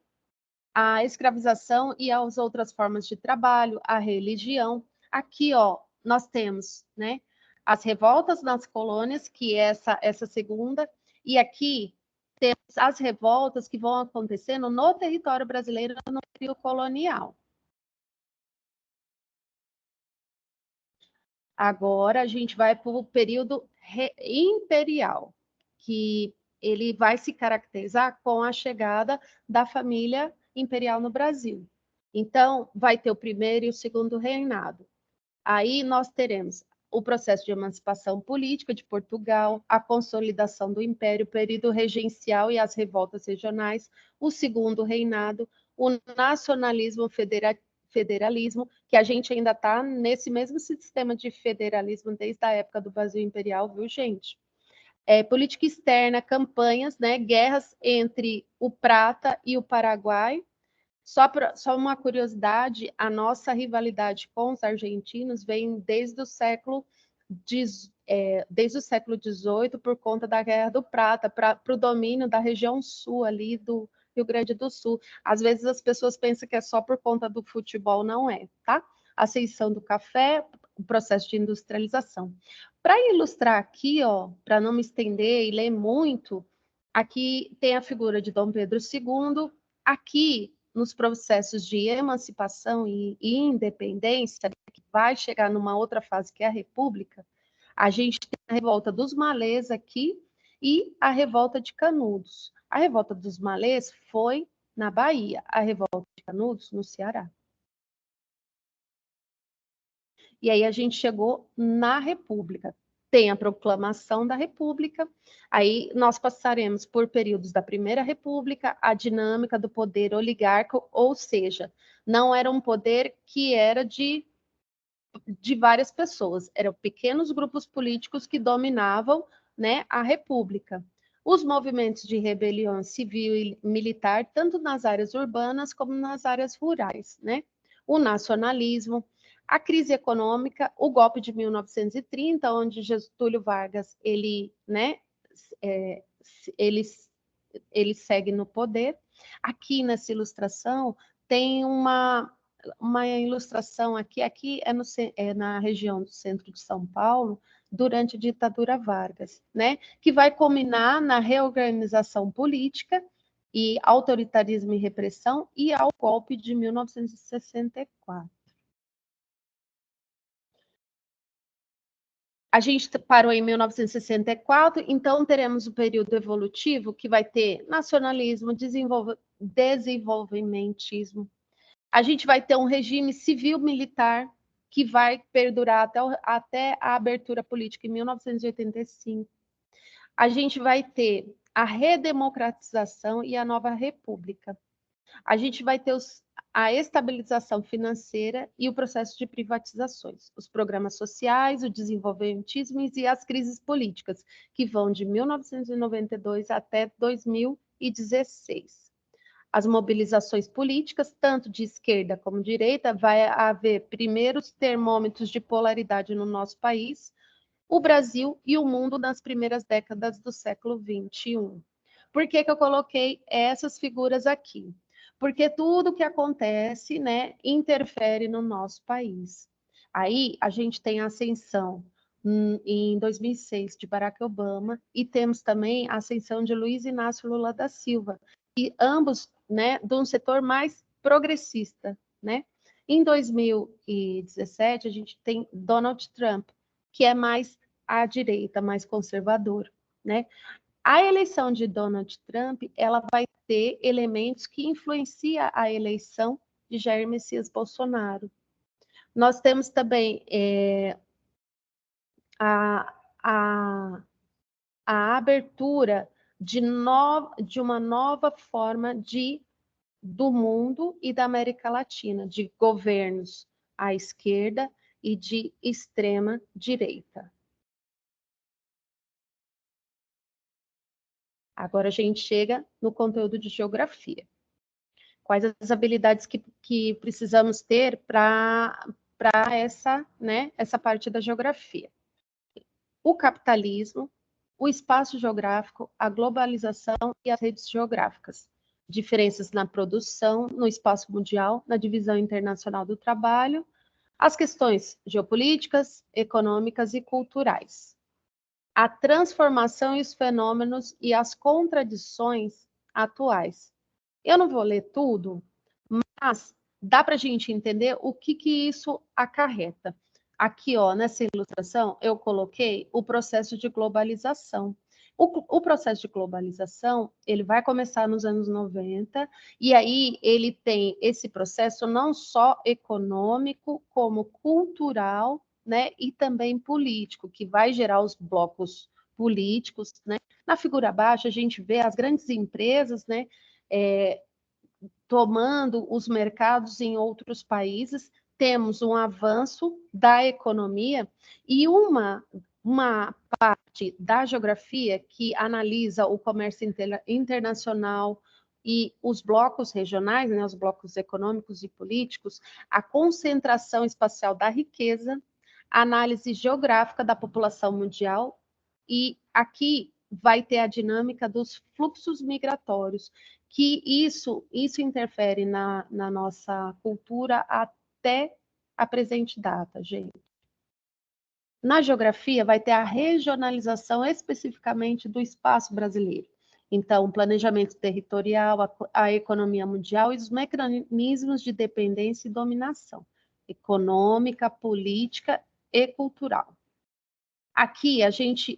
a escravização e as outras formas de trabalho, a religião. Aqui, ó, nós temos, né, as revoltas nas colônias, que é essa segunda, e aqui temos as revoltas que vão acontecendo no território brasileiro no período colonial. Agora a gente vai para o período imperial, que ele vai se caracterizar com a chegada da família imperial no Brasil. Então, vai ter o primeiro e o segundo reinado. Aí nós teremos o processo de emancipação política de Portugal, a consolidação do império, o período regencial e as revoltas regionais, o segundo reinado, o nacionalismo federalismo, que a gente ainda está nesse mesmo sistema de federalismo desde a época do Brasil Imperial, viu, gente? Política externa, campanhas, né, guerras entre o Prata e o Paraguai. Só uma curiosidade, a nossa rivalidade com os argentinos vem desde o século XVIII, por conta da Guerra do Prata, para o domínio da região sul ali do Rio Grande do Sul. Às vezes as pessoas pensam que é só por conta do futebol, não é, tá? A ascensão do café, o processo de industrialização. Para ilustrar aqui, ó, para não me estender e ler muito, aqui tem a figura de Dom Pedro II. Aqui, nos processos de emancipação e independência, que vai chegar numa outra fase, que é a República, a gente tem a revolta dos malês aqui e a revolta de Canudos. A revolta dos malês foi na Bahia, a revolta de Canudos no Ceará. E aí a gente chegou na República. Tem a proclamação da República, aí nós passaremos por períodos da Primeira República, a dinâmica do poder oligárquico, ou seja, não era um poder que era de várias pessoas, eram pequenos grupos políticos que dominavam, né, a República. Os movimentos de rebelião civil e militar, tanto nas áreas urbanas como nas áreas rurais, né? O nacionalismo, a crise econômica, o golpe de 1930, onde Getúlio Vargas ele segue no poder. Aqui nessa ilustração tem uma ilustração aqui é na região do centro de São Paulo, durante a ditadura Vargas, né? Que vai culminar na reorganização política e autoritarismo e repressão e ao golpe de 1964. A gente parou em 1964, então teremos o período evolutivo que vai ter nacionalismo, desenvolvimentismo. A gente vai ter um regime civil-militar que vai perdurar até a abertura política em 1985. A gente vai ter a redemocratização e a nova república. A gente vai ter a estabilização financeira e o processo de privatizações, os programas sociais, o desenvolvimentismo e as crises políticas, que vão de 1992 até 2016. As mobilizações políticas, tanto de esquerda como de direita, vai haver primeiros termômetros de polaridade no nosso país, o Brasil e o mundo nas primeiras décadas do século XXI. Por que eu coloquei essas figuras aqui? Porque tudo que acontece, né, interfere no nosso país. Aí a gente tem a ascensão em 2006 de Barack Obama e temos também a ascensão de Luiz Inácio Lula da Silva, e ambos, né, de um setor mais progressista, né? Em 2017 a gente tem Donald Trump, que é mais à direita, mais conservador, né? A eleição de Donald Trump, ela vai ter elementos que influenciam a eleição de Jair Messias Bolsonaro. Nós temos também a, a, a abertura de uma nova forma do mundo e da América Latina, de governos à esquerda e de extrema direita. Agora a gente chega no conteúdo de geografia. Quais as habilidades que precisamos ter para essa, né, essa parte da geografia? O capitalismo, o espaço geográfico, a globalização e as redes geográficas. Diferenças na produção, no espaço mundial, na divisão internacional do trabalho, as questões geopolíticas, econômicas e culturais. A transformação e os fenômenos e as contradições atuais. Eu não vou ler tudo, mas dá para a gente entender o que isso acarreta. Aqui, ó, nessa ilustração, eu coloquei o processo de globalização. O processo de globalização, ele vai começar nos anos 90, e aí ele tem esse processo não só econômico, como cultural, né, e também político, que vai gerar os blocos políticos, né? Na figura abaixo, a gente vê as grandes empresas, né, tomando os mercados em outros países, temos um avanço da economia e uma parte da geografia que analisa o comércio internacional e os blocos regionais, né, os blocos econômicos e políticos, a concentração espacial da riqueza, a análise geográfica da população mundial, e aqui vai ter a dinâmica dos fluxos migratórios, que isso interfere na nossa cultura até a presente data, gente. Na geografia, vai ter a regionalização especificamente do espaço brasileiro. Então, o planejamento territorial, a economia mundial e os mecanismos de dependência e dominação econômica, política e cultural. Aqui a gente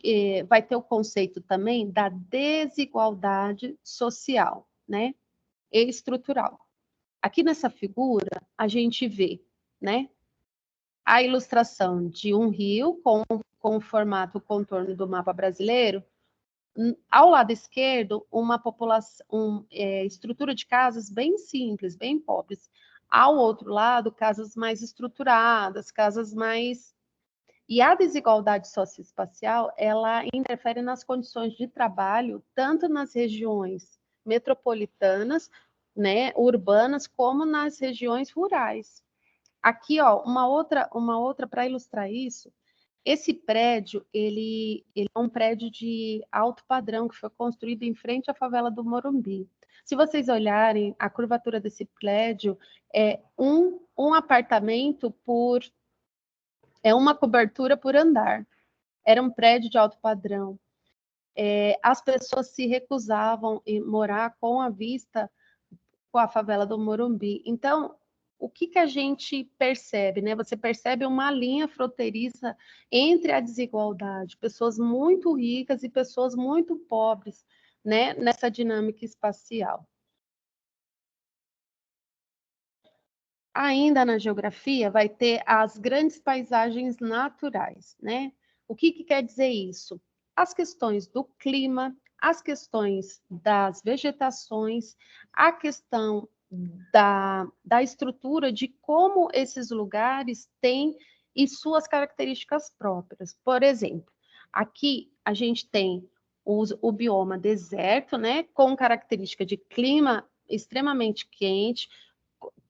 vai ter o conceito também da desigualdade social, né, e estrutural. Aqui nessa figura, a gente vê, né, a ilustração de um rio com o formato, o contorno do mapa brasileiro. Ao lado esquerdo, uma população, estrutura de casas bem simples, bem pobres. Ao outro lado, casas mais estruturadas, casas mais... E a desigualdade socioespacial, ela interfere nas condições de trabalho, tanto nas regiões metropolitanas, né, urbanas, como nas regiões rurais. Aqui, ó, uma outra para ilustrar isso. Esse prédio, ele é um prédio de alto padrão que foi construído em frente à favela do Morumbi. Se vocês olharem, a curvatura desse prédio é um apartamento por... É uma cobertura por andar. Era um prédio de alto padrão. As pessoas se recusavam a morar com a vista com a favela do Morumbi. Então, o que a gente percebe, né? Você percebe uma linha fronteiriça entre a desigualdade, pessoas muito ricas e pessoas muito pobres, né? Nessa dinâmica espacial. Ainda na geografia, vai ter as grandes paisagens naturais, né? O que quer dizer isso? As questões do clima, as questões das vegetações, a questão da estrutura de como esses lugares têm e suas características próprias. Por exemplo, aqui a gente tem o bioma deserto, né? Com característica de clima extremamente quente,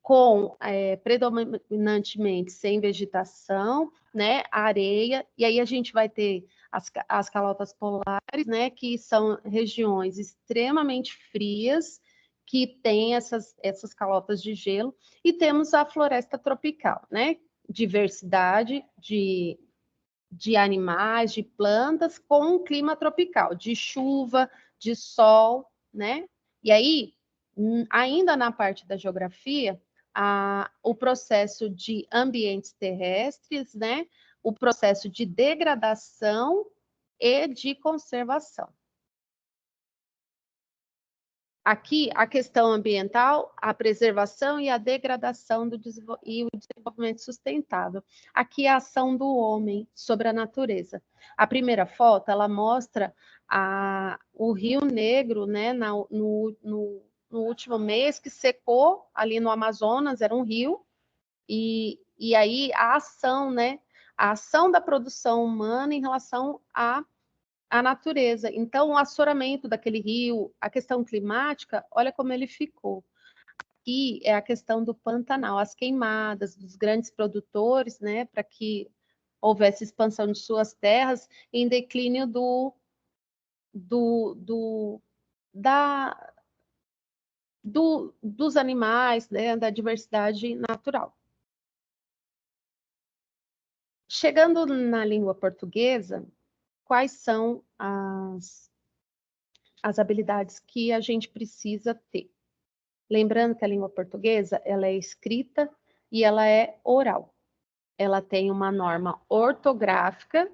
com predominantemente sem vegetação, né, areia, e aí a gente vai ter as calotas polares, né, que são regiões extremamente frias, que têm essas calotas de gelo, e temos a floresta tropical, né, diversidade de animais, de plantas, com um clima tropical, de chuva, de sol, né, e aí, ainda na parte da geografia, o processo de ambientes terrestres, né? O processo de degradação e de conservação. Aqui, a questão ambiental, a preservação e a degradação e o desenvolvimento sustentável. Aqui, a ação do homem sobre a natureza. A primeira foto, ela mostra o Rio Negro, né, no último mês, que secou ali no Amazonas, era um rio, e aí a ação, né, a ação da produção humana em relação à natureza. Então, o assoramento daquele rio, a questão climática, olha como ele ficou. E é a questão do Pantanal, as queimadas dos grandes produtores, né, para que houvesse expansão de suas terras, em declínio dos animais, né, da diversidade natural. Chegando na língua portuguesa, quais são as habilidades que a gente precisa ter? Lembrando que a língua portuguesa, ela é escrita e ela é oral. Ela tem uma norma ortográfica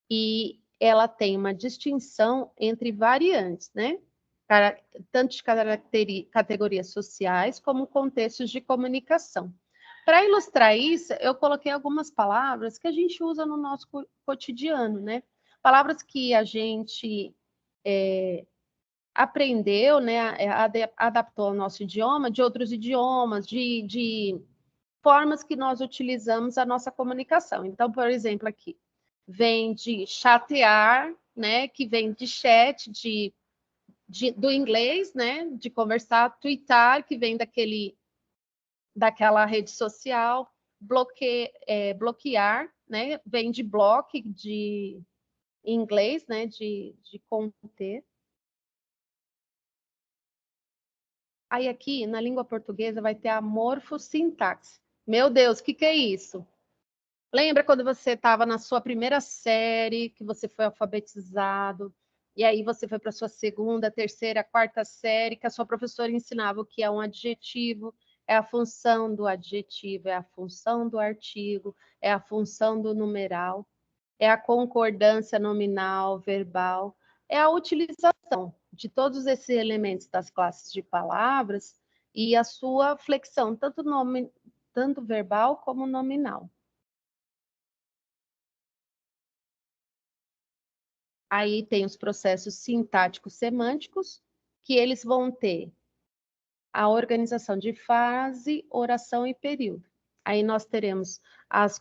e ela tem uma distinção entre variantes, né? Tanto de categorias sociais como contextos de comunicação. Para ilustrar isso, eu coloquei algumas palavras que a gente usa no nosso cotidiano, né? Palavras que a gente aprendeu, né, adaptou ao nosso idioma, de outros idiomas, de formas que nós utilizamos a nossa comunicação. Então, por exemplo, aqui, vem de chatear, né, que vem de chat, do inglês, né, de conversar, tweetar, que vem daquela rede social, bloquear, né, vem de block, em inglês, né, de conter. Aí aqui, na língua portuguesa, vai ter a morfossintaxe. Meu Deus, o que é isso? Lembra quando você estava na sua primeira série, que você foi alfabetizado, e aí você foi para a sua segunda, terceira, quarta série, que a sua professora ensinava o que é um adjetivo, é a função do adjetivo, é a função do artigo, é a função do numeral, é a concordância nominal, verbal, é a utilização de todos esses elementos das classes de palavras e a sua flexão, tanto verbal como nominal. Aí tem os processos sintáticos semânticos, que eles vão ter a organização de frase, oração e período. Aí nós teremos as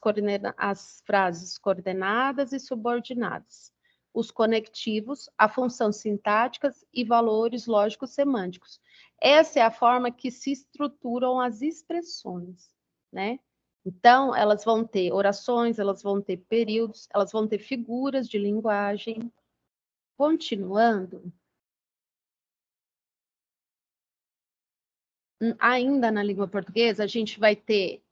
frases coordenadas e subordinadas, os conectivos, a função sintáticas e valores lógicos semânticos. Essa é a forma que se estruturam as expressões, né? Então, elas vão ter orações, elas vão ter períodos, elas vão ter figuras de linguagem. Continuando, ainda na língua portuguesa, a gente vai ter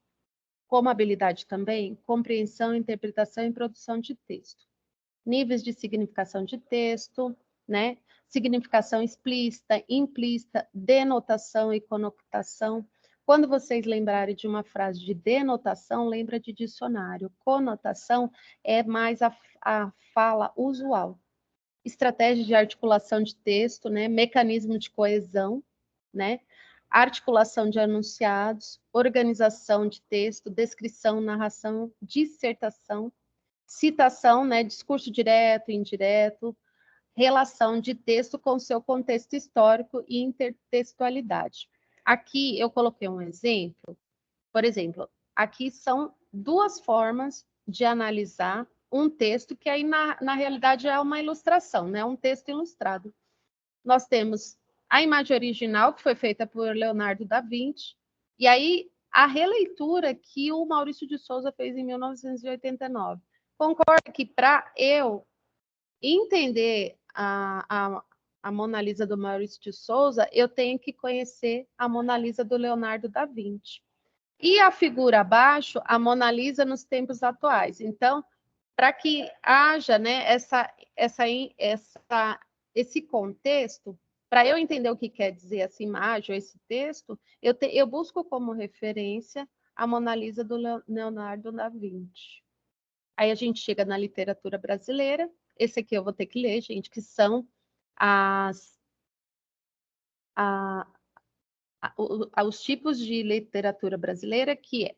como habilidade também compreensão, interpretação e produção de texto. Níveis de significação de texto, né? Significação explícita, implícita, denotação e conotação. Quando vocês lembrarem de uma frase de denotação, lembra de dicionário. Conotação é mais a fala usual. Estratégia de articulação de texto, né? Mecanismo de coesão, né? Articulação de enunciados, organização de texto, descrição, narração, dissertação, citação, né? Discurso direto, indireto, relação de texto com seu contexto histórico e intertextualidade. Aqui eu coloquei um exemplo, por exemplo, aqui são duas formas de analisar um texto que aí na realidade é uma ilustração, né? Um texto ilustrado. Nós temos a imagem original, que foi feita por Leonardo da Vinci, e aí a releitura que o Maurício de Souza fez em 1989. Concordo que para eu entender a Mona Lisa do Maurício de Souza, eu tenho que conhecer a Mona Lisa do Leonardo da Vinci. E a figura abaixo, a Mona Lisa nos tempos atuais. Então, para que haja, né, esse contexto, para eu entender o que quer dizer essa imagem ou esse texto, eu busco como referência a Mona Lisa do Leonardo da Vinci. Aí a gente chega na literatura brasileira, esse aqui eu vou ter que ler, gente, que são as os tipos de literatura brasileira, que é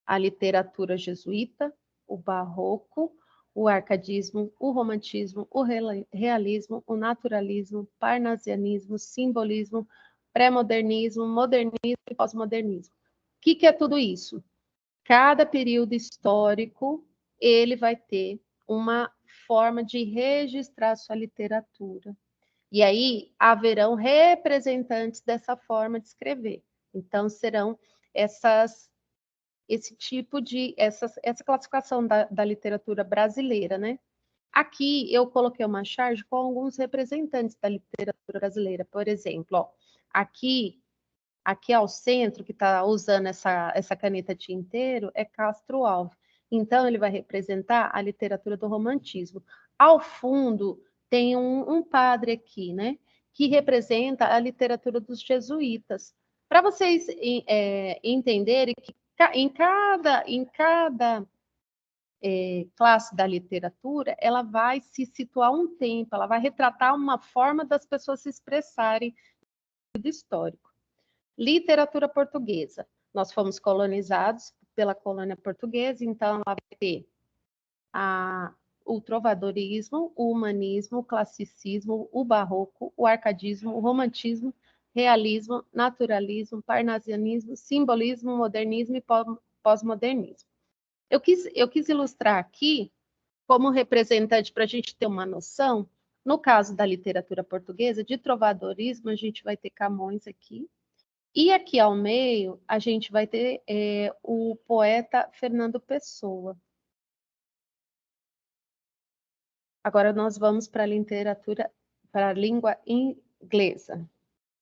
a literatura jesuíta, o barroco, o arcadismo, o romantismo, o realismo, o naturalismo, parnasianismo, simbolismo, pré-modernismo, modernismo e pós-modernismo. O que é tudo isso? Cada período histórico, ele vai ter uma forma de registrar sua literatura. E aí haverão representantes dessa forma de escrever. Então, serão esse tipo de, essa classificação da literatura brasileira, né? Aqui eu coloquei uma charge com alguns representantes da literatura brasileira. Por exemplo, ó, aqui ao centro, que está usando essa caneta tinteiro, é Castro Alves. Então, ele vai representar a literatura do romantismo. Ao fundo, tem um padre aqui, né? Que representa a literatura dos jesuítas. Para vocês entenderem que em cada classe da literatura, ela vai se situar um tempo, ela vai retratar uma forma das pessoas se expressarem do histórico. Literatura portuguesa. Nós fomos colonizados pela colônia portuguesa, então ela vai ter o trovadorismo, o humanismo, o classicismo, o barroco, o arcadismo, o romantismo, realismo, naturalismo, parnasianismo, simbolismo, modernismo e pós-modernismo. Eu quis ilustrar aqui, como representante, para a gente ter uma noção, no caso da literatura portuguesa, de trovadorismo, a gente vai ter Camões aqui, e aqui ao meio, a gente vai ter o poeta Fernando Pessoa. Agora nós vamos para a literatura, para a língua inglesa.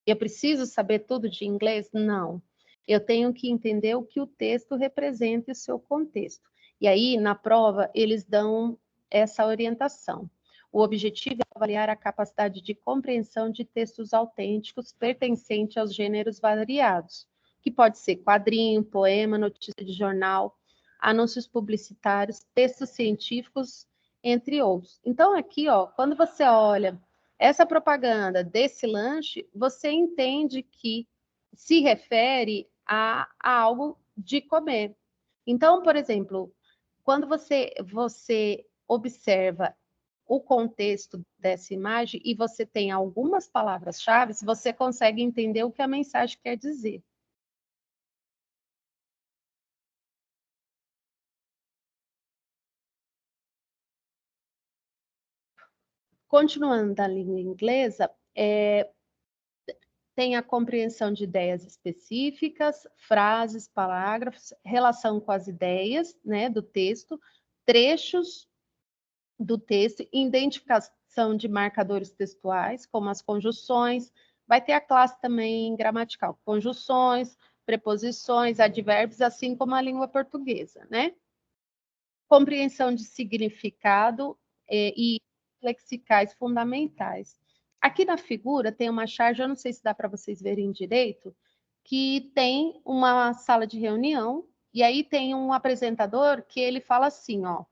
Eu preciso saber tudo de inglês? Não. Eu tenho que entender o que o texto representa e o seu contexto. E aí, na prova, eles dão essa orientação. O objetivo é avaliar a capacidade de compreensão de textos autênticos pertencentes aos gêneros variados, que pode ser quadrinho, poema, notícia de jornal, anúncios publicitários, textos científicos, entre outros. Então, aqui, ó, quando você olha essa propaganda desse lanche, você entende que se refere a algo de comer. Então, por exemplo, quando você observa o contexto dessa imagem e você tem algumas palavras-chave, você consegue entender o que a mensagem quer dizer. Continuando da língua inglesa, tem a compreensão de ideias específicas, frases, parágrafos, relação com as ideias, né, do texto, trechos do texto, identificação de marcadores textuais, como as conjunções, vai ter a classe também gramatical, conjunções, preposições, advérbios, assim como a língua portuguesa, né? Compreensão de significado e lexicais fundamentais. Aqui na figura tem uma charge, eu não sei se dá para vocês verem direito, que tem uma sala de reunião, e aí tem um apresentador que ele fala assim, ó,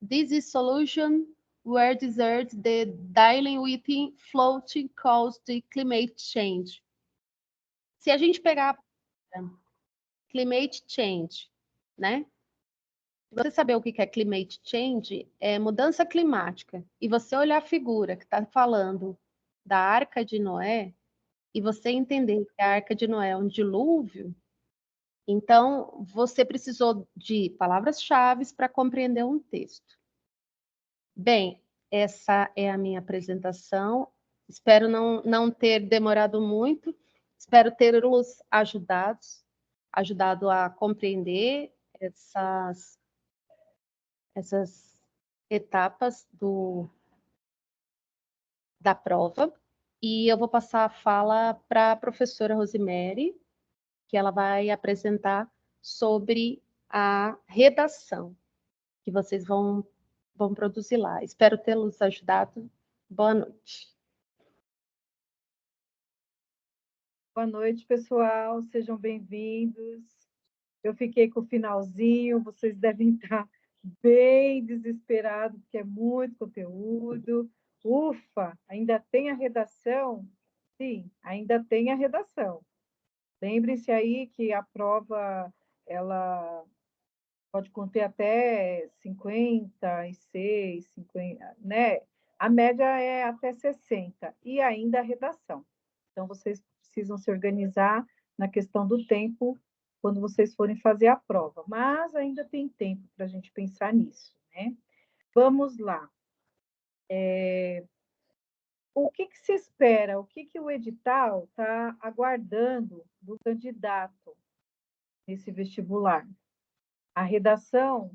this is solution where desert the dealing with floating caused the climate change. Se a gente pegar climate change, né? Você saber o que é climate change, é mudança climática, e você olhar a figura que está falando da Arca de Noé, e você entender que a Arca de Noé é um dilúvio, então você precisou de palavras-chave para compreender um texto. Bem, essa é a minha apresentação. Espero não ter demorado muito. Espero ter-los ajudado a compreender essas etapas da prova. E eu vou passar a fala para a professora Rosemary, que ela vai apresentar sobre a redação, que vocês vão produzir lá. Espero tê-los ajudado. Boa noite. Boa noite, pessoal. Sejam bem-vindos. Eu fiquei com o finalzinho, vocês devem estar bem desesperados, porque é muito conteúdo. Ufa, ainda tem a redação. Sim, ainda tem a redação. Lembre-se aí que a prova, ela pode conter até 56, 50, né? A média é até 60, e ainda a redação. Então, vocês precisam se organizar na questão do tempo quando vocês forem fazer a prova. Mas ainda tem tempo para a gente pensar nisso, né? Vamos lá. O que se espera? O que o edital está aguardando do candidato nesse vestibular? A redação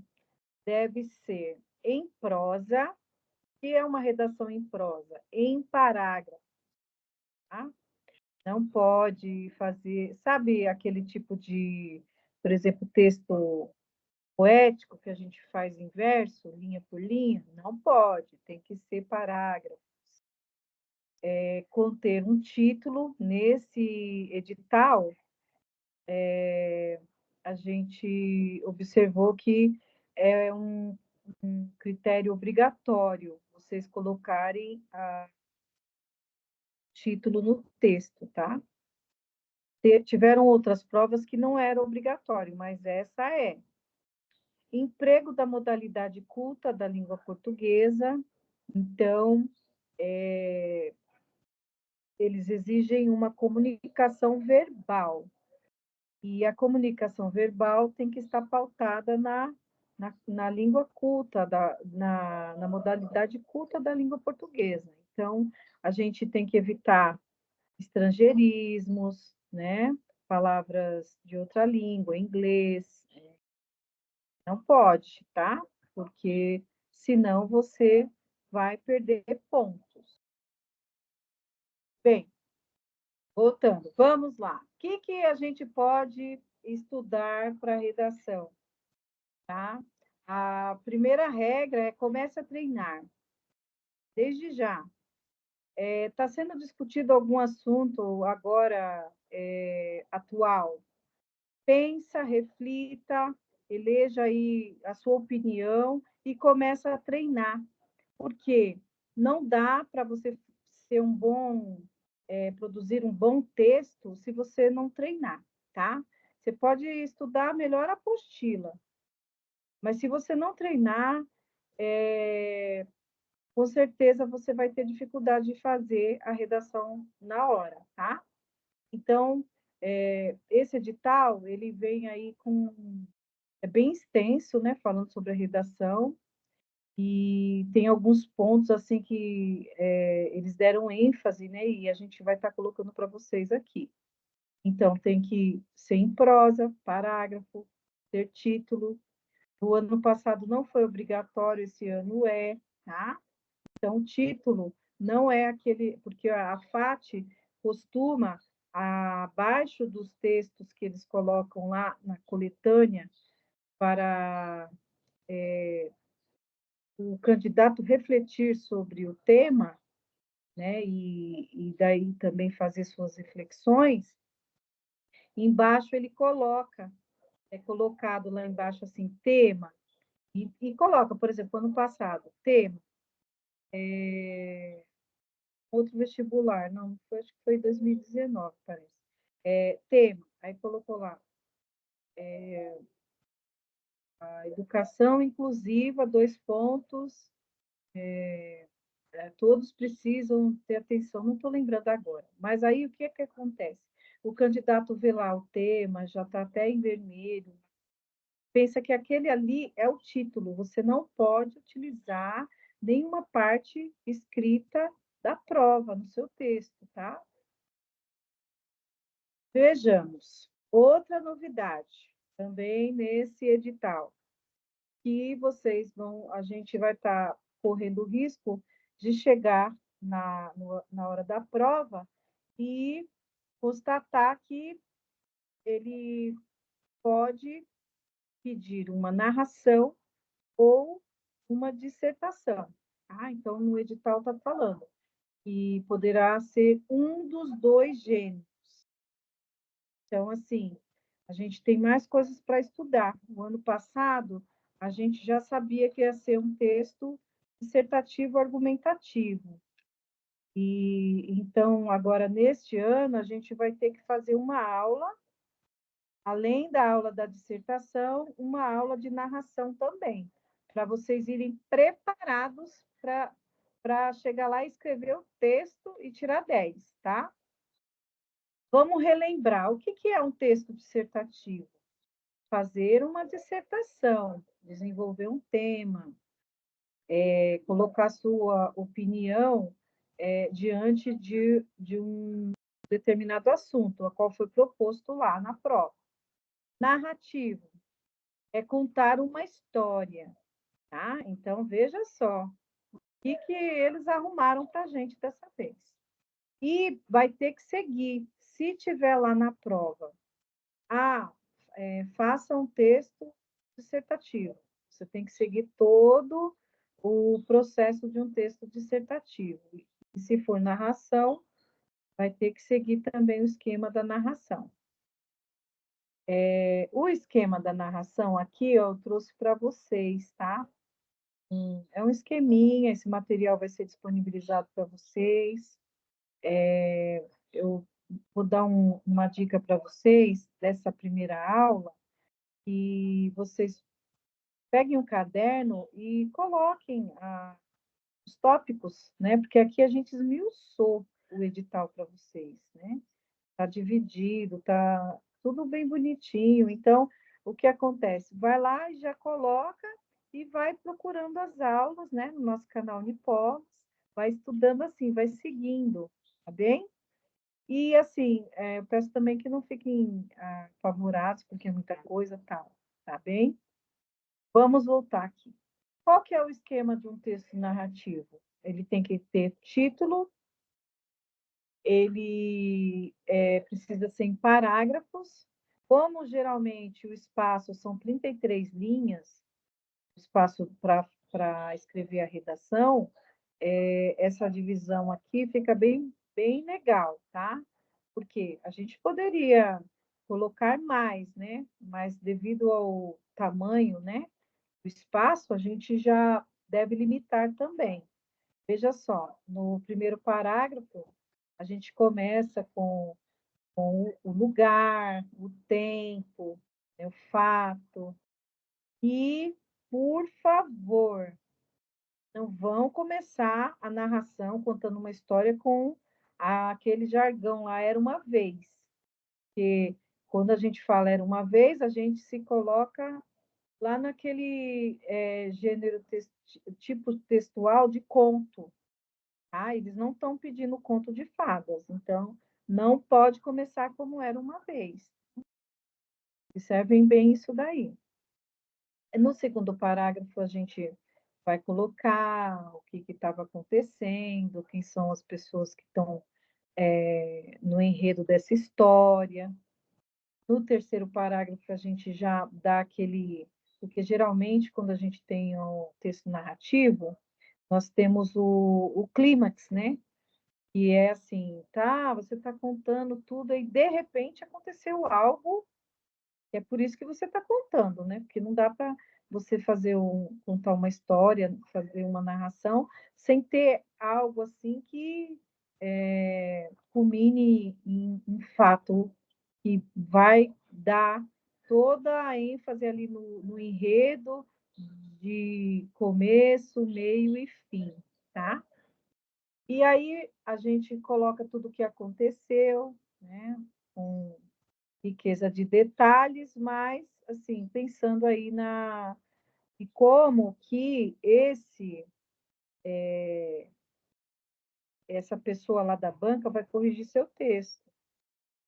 deve ser em prosa. O que é uma redação em prosa? Em parágrafo, tá? Não pode fazer, sabe aquele tipo de, por exemplo, texto poético que a gente faz em verso, linha por linha? Não pode, tem que ser parágrafo. Conter um título nesse edital, a gente observou que é um critério obrigatório vocês colocarem o título no texto, tá? Tiveram outras provas que não era obrigatório, mas essa é. Emprego da modalidade culta da língua portuguesa. Então, eles exigem uma comunicação verbal. E a comunicação verbal tem que estar pautada na língua culta, na modalidade culta da língua portuguesa. Então, a gente tem que evitar estrangeirismos, né? Palavras de outra língua, inglês. Não pode, tá? Porque senão você vai perder pontos. Bem, voltando, vamos lá. O que a gente pode estudar para redação? Tá? A primeira regra é comece a treinar, desde já. Está sendo discutido algum assunto agora atual? Pensa, reflita, eleja aí a sua opinião e começa a treinar, porque não dá para você ser produzir um bom texto se você não treinar, tá? Você pode estudar melhor a apostila, mas se você não treinar, com certeza você vai ter dificuldade de fazer a redação na hora, tá? Então, esse edital, ele vem aí é bem extenso, né, falando sobre a redação, e tem alguns pontos, assim, que eles deram ênfase, né, e a gente vai estar colocando para vocês aqui. Então, tem que ser em prosa, parágrafo, ter título. O ano passado não foi obrigatório, esse ano é, tá? Então, o título não é aquele, porque a FAT costuma, abaixo dos textos que eles colocam lá na coletânea, para o candidato refletir sobre o tema, né, e daí também fazer suas reflexões, embaixo ele coloca, é colocado lá embaixo assim, tema, e coloca, por exemplo, ano passado, tema, outro vestibular, não, acho que foi 2019, parece. Tema, aí colocou lá, a educação inclusiva, 2 pontos, todos precisam ter atenção, não estou lembrando agora. Mas aí o que acontece? O candidato vê lá o tema, já está até em vermelho, pensa que aquele ali é o título, você não pode utilizar nenhuma parte escrita da prova no seu texto, tá? Vejamos, outra novidade também nesse edital, que a gente vai estar correndo o risco de chegar na hora da prova e constatar que ele pode pedir uma narração ou uma dissertação. Então, no edital está falando que poderá ser um dos 2 gêneros. Então, assim, a gente tem mais coisas para estudar. No ano passado, a gente já sabia que ia ser um texto dissertativo argumentativo. E então, agora, neste ano, a gente vai ter que fazer uma aula, além da aula da dissertação, uma aula de narração também, para vocês irem preparados para chegar lá e escrever o texto e tirar 10, tá? Vamos relembrar, o que é um texto dissertativo? Fazer uma dissertação, desenvolver um tema, colocar sua opinião diante de um determinado assunto, a qual foi proposto lá na prova. Narrativo é contar uma história, tá? Então, veja só o que eles arrumaram para a gente dessa vez. E vai ter que seguir, se tiver lá na prova, faça um texto dissertativo. Você tem que seguir todo o processo de um texto dissertativo. E se for narração, vai ter que seguir também o esquema da narração. O esquema da narração aqui, ó, eu trouxe para vocês, tá? É um esqueminha, esse material vai ser disponibilizado para vocês. Eu vou dar uma dica para vocês dessa primeira aula, que vocês peguem um caderno e coloquem os tópicos, né? Porque aqui a gente esmiuçou o edital para vocês, né? Está dividido, está tudo bem bonitinho. Então, o que acontece? Vai lá e já coloca e vai procurando as aulas, né? No nosso canal Unipolis, vai estudando assim, vai seguindo, tá bem? E assim, eu peço também que não fiquem apavorados, porque é muita coisa, tal, tá bem? Vamos voltar aqui. Qual que é o esquema de um texto narrativo? Ele tem que ter título, ele precisa ser em parágrafos. Como geralmente o espaço são 33 linhas, o espaço para escrever a redação, essa divisão aqui fica bem, bem legal, tá? Porque a gente poderia colocar mais, né? Mas devido ao tamanho, né, do espaço, a gente já deve limitar também. Veja só, no primeiro parágrafo, a gente começa com o lugar, o tempo, né, o fato. E, por favor, não vão começar a narração contando uma história com aquele jargão lá, era uma vez. Porque quando a gente fala era uma vez, a gente se coloca lá naquele gênero tipo textual de conto. Tá? Eles não estão pedindo conto de fadas, então não pode começar como era uma vez. Observem bem isso daí. No segundo parágrafo, a gente vai colocar o que estava acontecendo, quem são as pessoas que estão no enredo dessa história. No terceiro parágrafo, a gente já dá aquele. Porque geralmente, quando a gente tem um texto narrativo, nós temos o clímax, né? E é assim, tá, você está contando tudo e de repente aconteceu algo, que é por isso que você está contando, né? Porque não dá para você contar uma história, fazer uma narração, sem ter algo assim que culmine em um fato que vai dar toda a ênfase ali no enredo de começo, meio e fim, tá? E aí a gente coloca tudo o que aconteceu, né, com riqueza de detalhes, mas assim, pensando aí e como que essa pessoa lá da banca vai corrigir seu texto.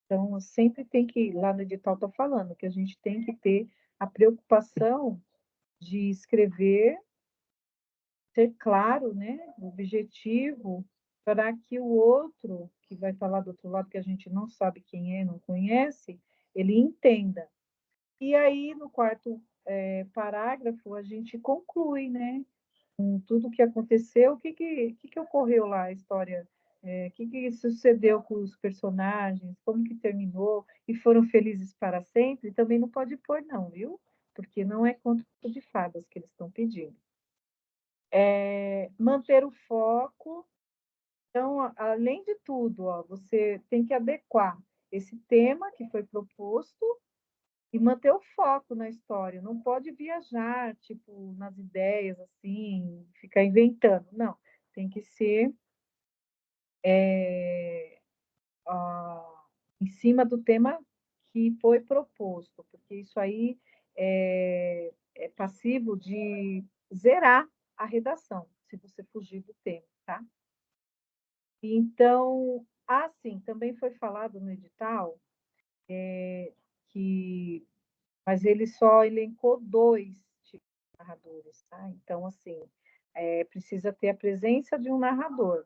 Então, sempre tem que, lá no edital está falando, que a gente tem que ter a preocupação de escrever, ser claro, né, o objetivo, para que o outro, que vai estar lá do outro lado, que a gente não sabe quem é, não conhece, ele entenda. E aí, no quarto parágrafo, a gente conclui, né, com tudo o que aconteceu, o que ocorreu lá, a história, o que sucedeu com os personagens, como que terminou, e foram felizes para sempre, também não pode pôr não, viu? Porque não é conto de fadas que eles estão pedindo. Manter o foco, Então, além de tudo, ó, você tem que adequar esse tema que foi proposto e manter o foco na história. Não pode viajar, tipo, nas ideias, assim, ficar inventando. Não, tem que ser em cima do tema que foi proposto, porque isso aí é passivo de zerar a redação, se você fugir do tema, tá? Então, assim, também foi falado no edital que, mas ele só elencou 2 tipos de narradores, tá? Então, assim, precisa ter a presença de um narrador,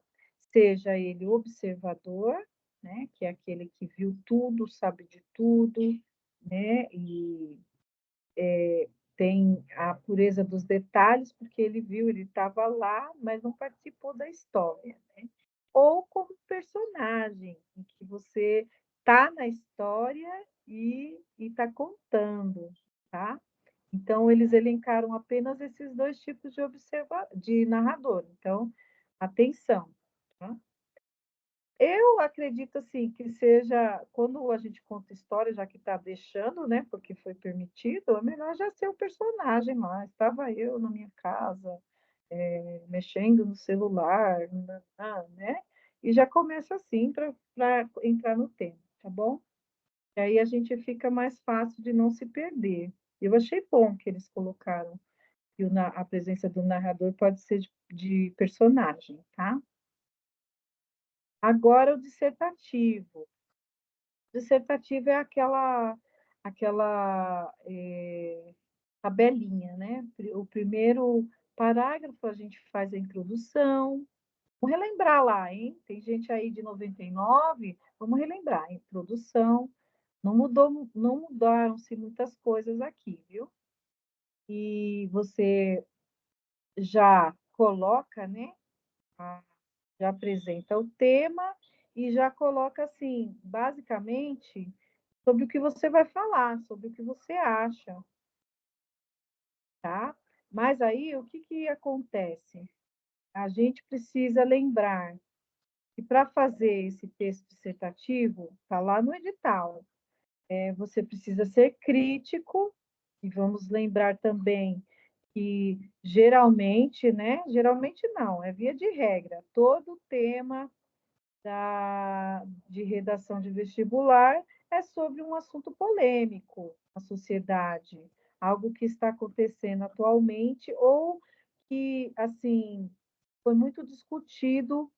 seja ele observador, né, que é aquele que viu tudo, sabe de tudo, né, e tem a pureza dos detalhes, porque ele viu, ele estava lá, mas não participou da história, né? Ou como personagem, em que você está na história e está contando, tá? Então, eles elencaram apenas esses 2 tipos de narrador. Então, atenção, tá? Eu acredito assim que seja quando a gente conta história, já que está deixando, né? Porque foi permitido, é melhor já ser o personagem lá. Estava eu na minha casa, mexendo no celular, né? E já começa assim para entrar no tema, tá bom? E aí a gente fica mais fácil de não se perder. Eu achei bom que eles colocaram que a presença do narrador pode ser de personagem, tá? Agora o dissertativo. O dissertativo é aquela tabelinha, né? O primeiro parágrafo a gente faz a introdução. Vamos relembrar lá, hein? Tem gente aí de 99, vamos relembrar. A introdução. Não mudaram-se muitas coisas aqui, viu? E você já coloca, né? Já apresenta o tema e já coloca assim, basicamente, sobre o que você vai falar, sobre o que você acha, tá? Mas aí o que acontece? A gente precisa lembrar que para fazer esse texto dissertativo, está lá no edital, você precisa ser crítico, e vamos lembrar também que geralmente, né? Geralmente não, é via de regra, todo tema de redação de vestibular é sobre um assunto polêmico na sociedade, algo que está acontecendo atualmente ou que, assim, foi muito discutido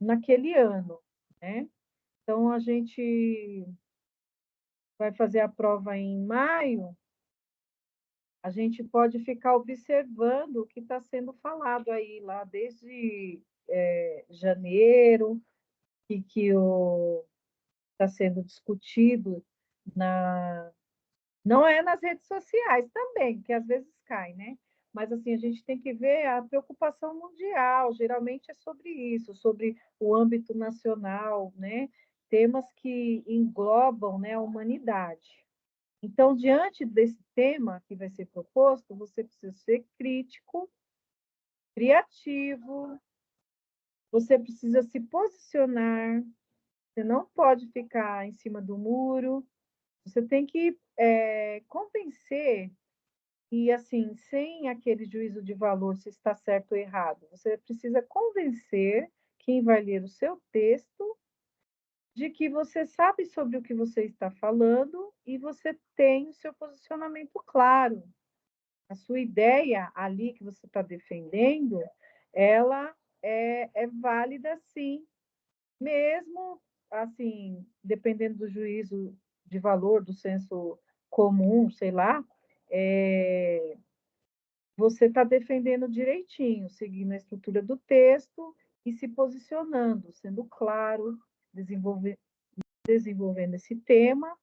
naquele ano, né? Então, a gente vai fazer a prova em maio, a gente pode ficar observando o que está sendo falado aí lá desde janeiro, e que está sendo discutido na não é nas redes sociais também, que às vezes cai, né? Mas assim, a gente tem que ver a preocupação mundial, geralmente é sobre isso, sobre o âmbito nacional, né? Temas que englobam, né, a humanidade. Então, diante desse tema que vai ser proposto, você precisa ser crítico, criativo, você precisa se posicionar, você não pode ficar em cima do muro, você tem que convencer e, assim, sem aquele juízo de valor se está certo ou errado, você precisa convencer quem vai ler o seu texto de que você sabe sobre o que você está falando e você tem o seu posicionamento claro. A sua ideia ali que você está defendendo, ela é válida, sim, mesmo assim, dependendo do juízo de valor, do senso comum, sei lá, você está defendendo direitinho, seguindo a estrutura do texto e se posicionando, sendo claro, desenvolvendo esse tema.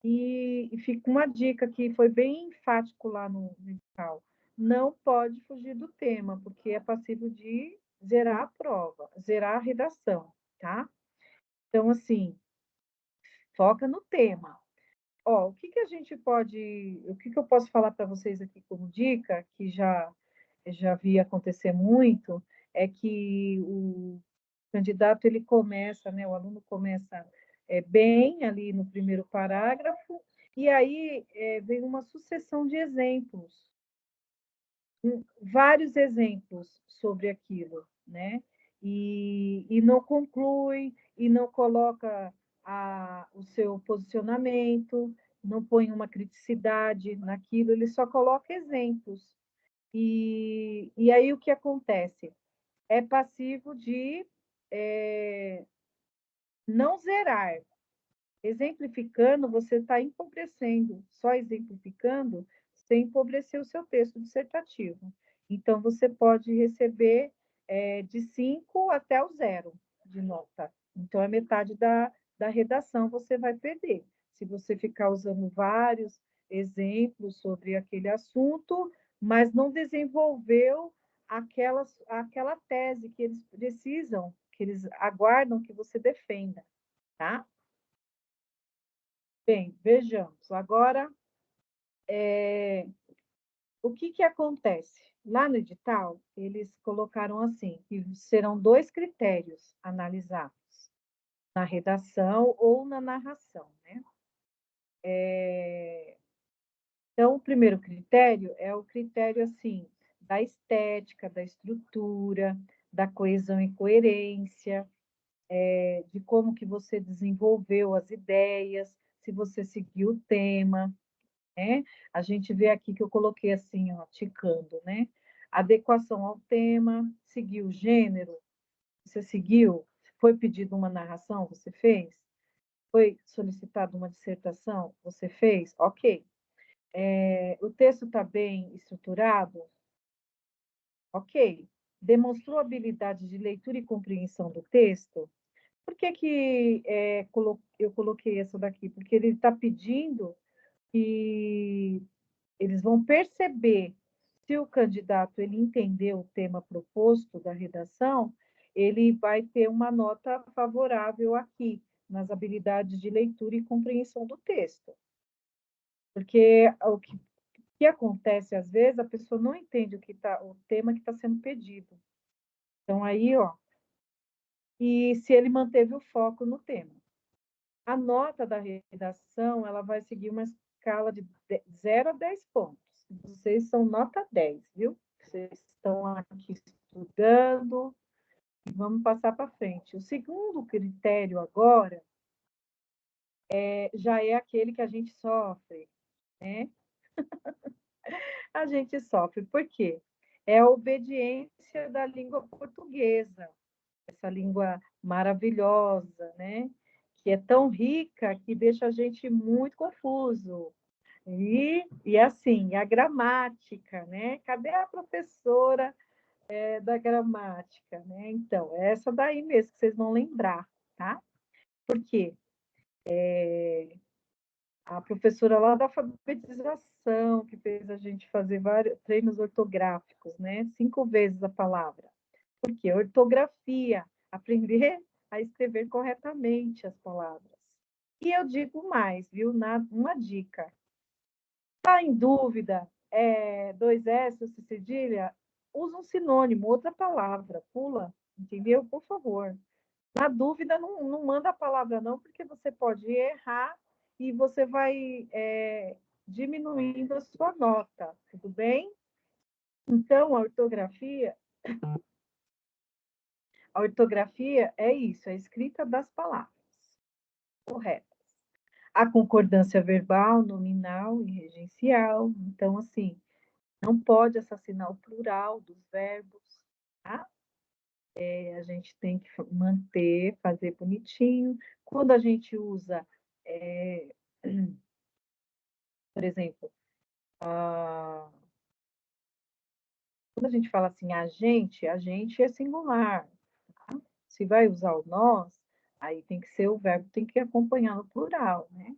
E fica uma dica que foi bem enfático lá no edital: não pode fugir do tema, porque é passível de zerar a prova, zerar a redação, tá? Então, assim, foca no tema. Ó, o que eu posso falar para vocês aqui como dica, que já vi acontecer muito, é que candidato, ele começa, né, o aluno começa bem ali no primeiro parágrafo, e aí vem uma sucessão de exemplos, vários exemplos sobre aquilo, né? E não conclui, e não coloca o seu posicionamento, não põe uma criticidade naquilo, ele só coloca exemplos. E aí o que acontece? É passivo de não zerar. Exemplificando, você está empobrecendo. Só exemplificando, você empobreceu o seu texto dissertativo. Então, você pode receber de 5 até o 0 de nota. Então, é metade da redação você vai perder. Se você ficar usando vários exemplos sobre aquele assunto, mas não desenvolveu aquela tese que eles precisam, que eles aguardam que você defenda, tá? Bem, vejamos. Agora, o que acontece? Lá no edital, eles colocaram assim, que serão 2 critérios analisados, na redação ou na narração, né? Então, o primeiro critério é o critério, assim, da estética, da estrutura, da coesão e coerência, de como que você desenvolveu as ideias, se você seguiu o tema, né? A gente vê aqui que eu coloquei assim, ó, ticando, né? Adequação ao tema, seguiu o gênero, você seguiu? Foi pedido uma narração, você fez? Foi solicitado uma dissertação, você fez? Ok. O texto está bem estruturado? Ok. Demonstrou habilidade de leitura e compreensão do texto? Por que eu coloquei essa daqui? Porque ele está pedindo que eles vão perceber se o candidato ele entendeu o tema proposto da redação, ele vai ter uma nota favorável aqui, nas habilidades de leitura e compreensão do texto. Porque o que acontece, às vezes, a pessoa não entende o tema que está sendo pedido. Então, aí, ó, e se ele manteve o foco no tema. A nota da redação, ela vai seguir uma escala de 0 a 10 pontos. Vocês são nota 10, viu? Vocês estão aqui estudando e vamos passar para frente. O segundo critério agora já é aquele que a gente sofre, né? A gente sofre. Por quê? É a obediência da língua portuguesa, essa língua maravilhosa, né? Que é tão rica que deixa a gente muito confuso. E assim, a gramática, né? Cadê a professora da gramática, né? Então, é essa daí mesmo que vocês vão lembrar, tá? Por quê? A professora lá da alfabetização, que fez a gente fazer vários treinos ortográficos, né? 5 vezes a palavra. Por quê? Ortografia, aprender a escrever corretamente as palavras. E eu digo mais, viu? Uma dica. Está em dúvida, 2 S ou cedilha, usa um sinônimo, outra palavra, pula, entendeu? Por favor. Na dúvida, não manda a palavra não, porque você pode errar e você vai diminuindo a sua nota, tudo bem? Então, a ortografia é isso, é a escrita das palavras corretas. A concordância verbal, nominal e regencial. Então, assim, não pode assassinar o plural dos verbos, tá? A gente tem que manter, fazer bonitinho. Quando a gente usa, por exemplo, quando a gente fala assim, a gente é singular. Tá? Se vai usar o nós, aí tem que ser o verbo, tem que acompanhar no plural, né?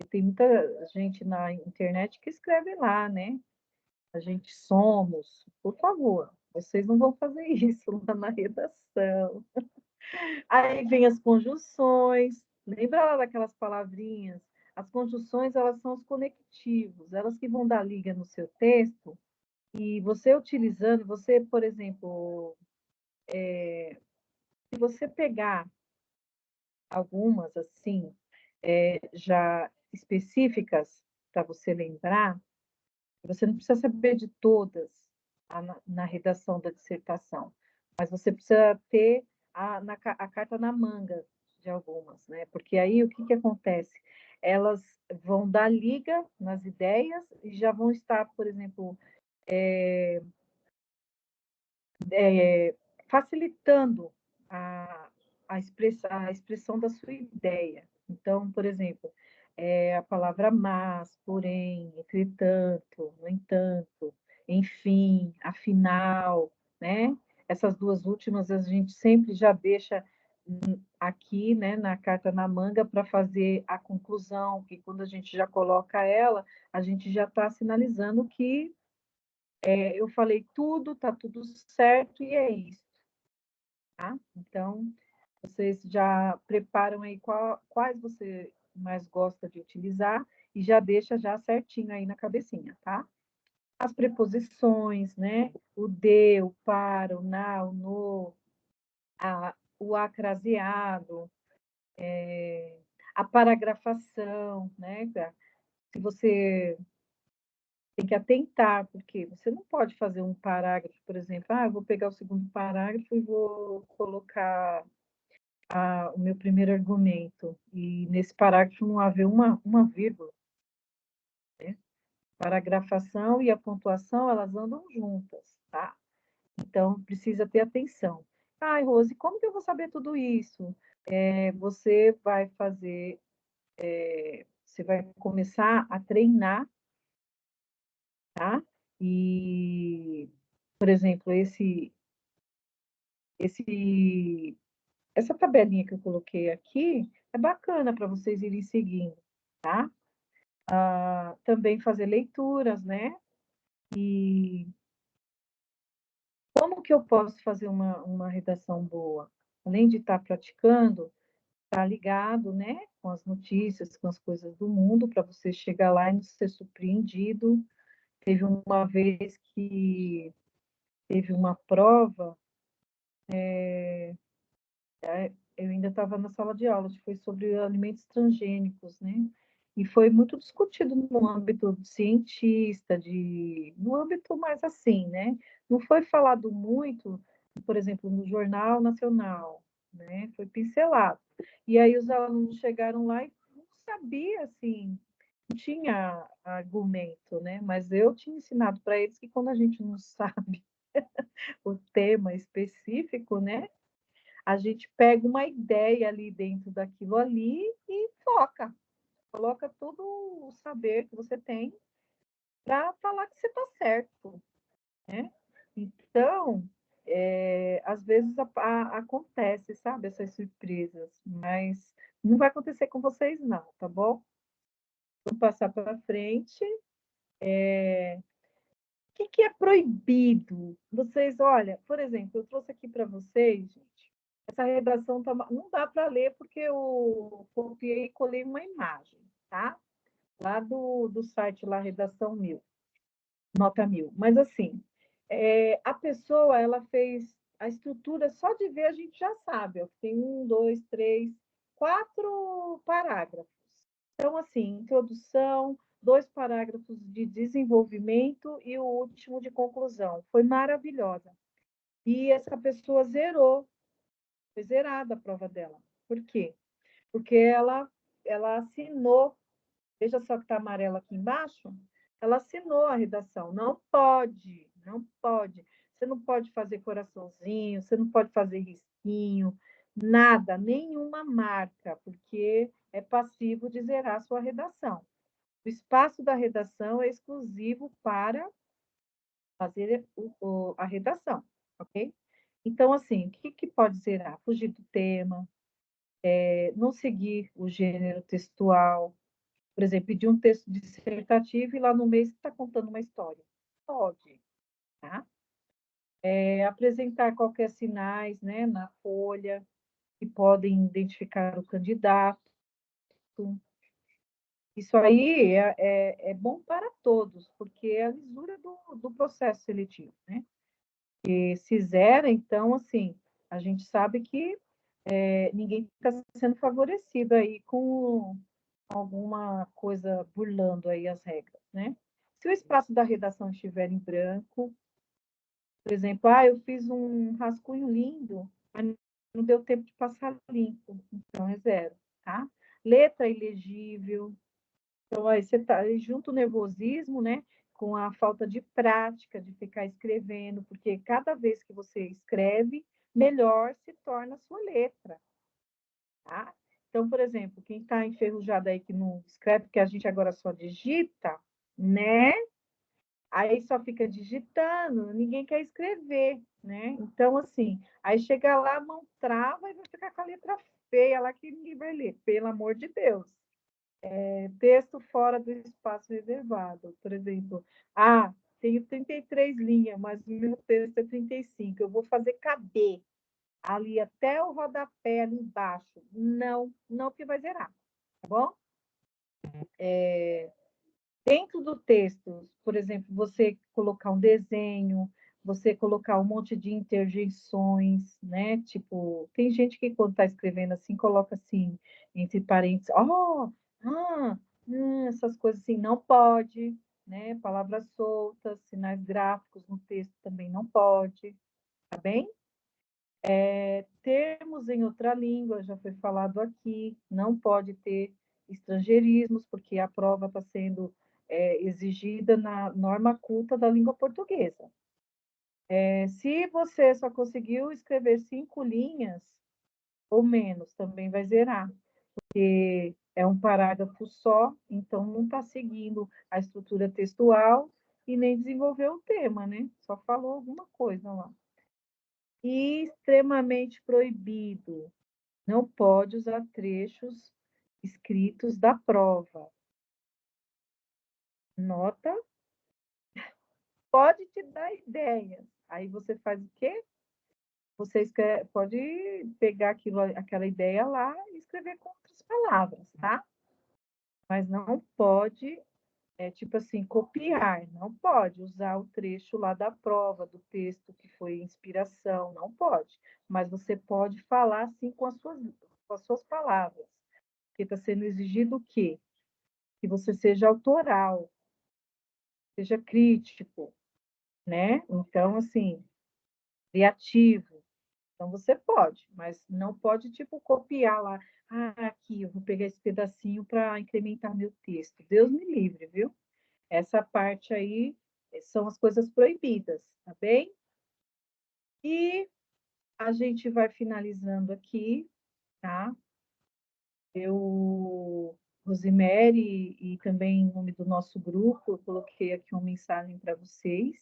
E tem muita gente na internet que escreve lá, né? A gente somos. Por favor, vocês não vão fazer isso lá na redação. Aí vem as conjunções. Lembra lá daquelas palavrinhas? As conjunções, elas são os conectivos, elas que vão dar liga no seu texto. E você utilizando, você, por exemplo, você pegar algumas, assim, já específicas para você lembrar, você não precisa saber de todas na redação da dissertação, mas você precisa ter a carta na manga de algumas, né? Porque aí o que, que acontece? Elas vão dar liga nas ideias e já vão estar, por exemplo, facilitando a expressão da sua ideia. Então, por exemplo, a palavra mas, porém, entretanto, no entanto, enfim, afinal, né? Essas duas últimas a gente sempre já deixa aqui, né, na carta na manga para fazer a conclusão, que quando a gente já coloca ela, a gente já está sinalizando que eu falei tudo, está tudo certo e é isso, tá? Então, vocês já preparam aí quais você mais gosta de utilizar e já deixa já certinho aí na cabecinha, tá? As preposições, né? O de, o para, o na, o no, o acraseado, a paragrafação, né? Se você tem que atentar, porque você não pode fazer um parágrafo, por exemplo, eu vou pegar o segundo parágrafo e vou colocar o meu primeiro argumento, e nesse parágrafo não haver uma vírgula, né? Paragrafação e a pontuação, elas andam juntas, tá? Então, precisa ter atenção. Ai, Rose, como que eu vou saber tudo isso? Você vai fazer, você vai começar a treinar, tá? E, por exemplo, essa tabelinha que eu coloquei aqui é bacana para vocês irem seguindo, tá? Também fazer leituras, né? E como que eu posso fazer uma redação boa? Além de estar praticando, estar ligado, né? Com as notícias, com as coisas do mundo, para você chegar lá e não ser surpreendido. Teve uma vez que teve uma prova, eu ainda estava na sala de aula, que foi sobre alimentos transgênicos, né? E foi muito discutido no âmbito cientista, no âmbito mais assim, né? Não foi falado muito, por exemplo, no Jornal Nacional, né? Foi pincelado. E aí os alunos chegaram lá e não sabia, assim, não tinha argumento, né? Mas eu tinha ensinado para eles que quando a gente não sabe o tema específico, né? A gente pega uma ideia ali dentro daquilo ali e foca. Coloca todo o saber que você tem para falar que você está certo, né? Então, às vezes acontece, sabe, essas surpresas, mas não vai acontecer com vocês não, tá bom? Vamos passar para frente. O que é proibido? Vocês, olha, por exemplo, eu trouxe aqui para vocês, gente, essa redação não dá para ler porque eu copiei e colei uma imagem, tá? Lá do site lá, Redação 1000, Nota 1000. Mas assim, a pessoa, ela fez a estrutura, só de ver a gente já sabe, ó, tem 1, 2, 3, 4 parágrafos. Então, assim, introdução, 2 parágrafos de desenvolvimento e o último de conclusão. Foi maravilhosa. E essa pessoa zerou, foi zerada a prova dela. Por quê? Porque ela assinou, veja só que está amarelo aqui embaixo, ela assinou a redação. Não pode, não pode. Você não pode fazer coraçãozinho, você não pode fazer risquinho, nada, nenhuma marca, porque é passivo de zerar a sua redação. O espaço da redação é exclusivo para fazer a redação, ok? Então, assim, o que pode zerar? Fugir do tema, não seguir o gênero textual. Por exemplo, pedir um texto dissertativo e lá no meio você está contando uma história. Pode, tá? Apresentar qualquer sinais, né, na folha que podem identificar o candidato. Isso aí é bom para todos, porque é a lisura do processo seletivo, né? E se zera, então, assim, a gente sabe que ninguém está sendo favorecido aí com alguma coisa burlando aí as regras, né? Se o espaço da redação estiver em branco, por exemplo, eu fiz um rascunho lindo, mas não deu tempo de passar limpo, então é 0, tá? Letra ilegível, então aí você tá junto o nervosismo, né? Com a falta de prática, de ficar escrevendo, porque cada vez que você escreve, melhor se torna a sua letra, tá? Então, por exemplo, quem está enferrujado aí que não escreve, porque a gente agora só digita, né? Aí só fica digitando, ninguém quer escrever, né? Então, assim, aí chega lá, a mão trava e vai ficar com a letra feia lá que ninguém vai ler, pelo amor de Deus. Texto fora do espaço reservado, por exemplo, tenho 33 linhas, mas o meu texto é 35, eu vou fazer caber ali até o rodapé ali embaixo. Não, não, porque vai zerar, tá bom? Dentro do texto, por exemplo, você colocar um desenho, você colocar um monte de interjeições, né? Tipo, tem gente que quando está escrevendo assim, coloca assim, entre parênteses, essas coisas assim, não pode, né? Palavras soltas, sinais gráficos no texto também não pode, tá bem? Termos em outra língua, já foi falado aqui, não pode ter estrangeirismos, porque a prova está sendo exigida na norma culta da língua portuguesa. Se você só conseguiu escrever 5 linhas ou menos, também vai zerar, porque é um parágrafo só, então não está seguindo a estrutura textual e nem desenvolveu o tema, né? Só falou alguma coisa lá. E extremamente proibido. Não pode usar trechos escritos da prova. Nota, pode te dar ideias. Aí você faz o quê? Você pode pegar aquela ideia lá e escrever com outras palavras, tá? Mas não pode, tipo assim, copiar. Não pode usar o trecho lá da prova, do texto que foi inspiração. Não pode. Mas você pode falar assim com as suas palavras. Porque está sendo exigido o quê? Que você seja autoral, seja crítico, né? Então, assim, criativo. Então, você pode, mas não pode, tipo, copiar lá. Aqui, eu vou pegar esse pedacinho para incrementar meu texto. Deus me livre, viu? Essa parte aí são as coisas proibidas, tá bem? E a gente vai finalizando aqui, tá? Rosemary, e também em nome do nosso grupo, eu coloquei aqui uma mensagem para vocês.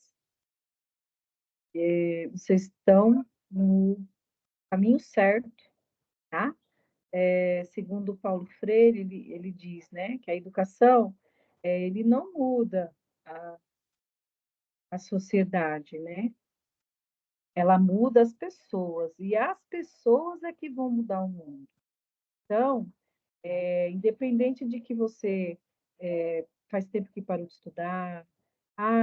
Vocês estão no caminho certo, tá? Segundo Paulo Freire, ele diz, né, que a educação ele não muda a sociedade, né? Ela muda as pessoas, e as pessoas é que vão mudar o mundo. Então, independente de que você faz tempo que parou de estudar,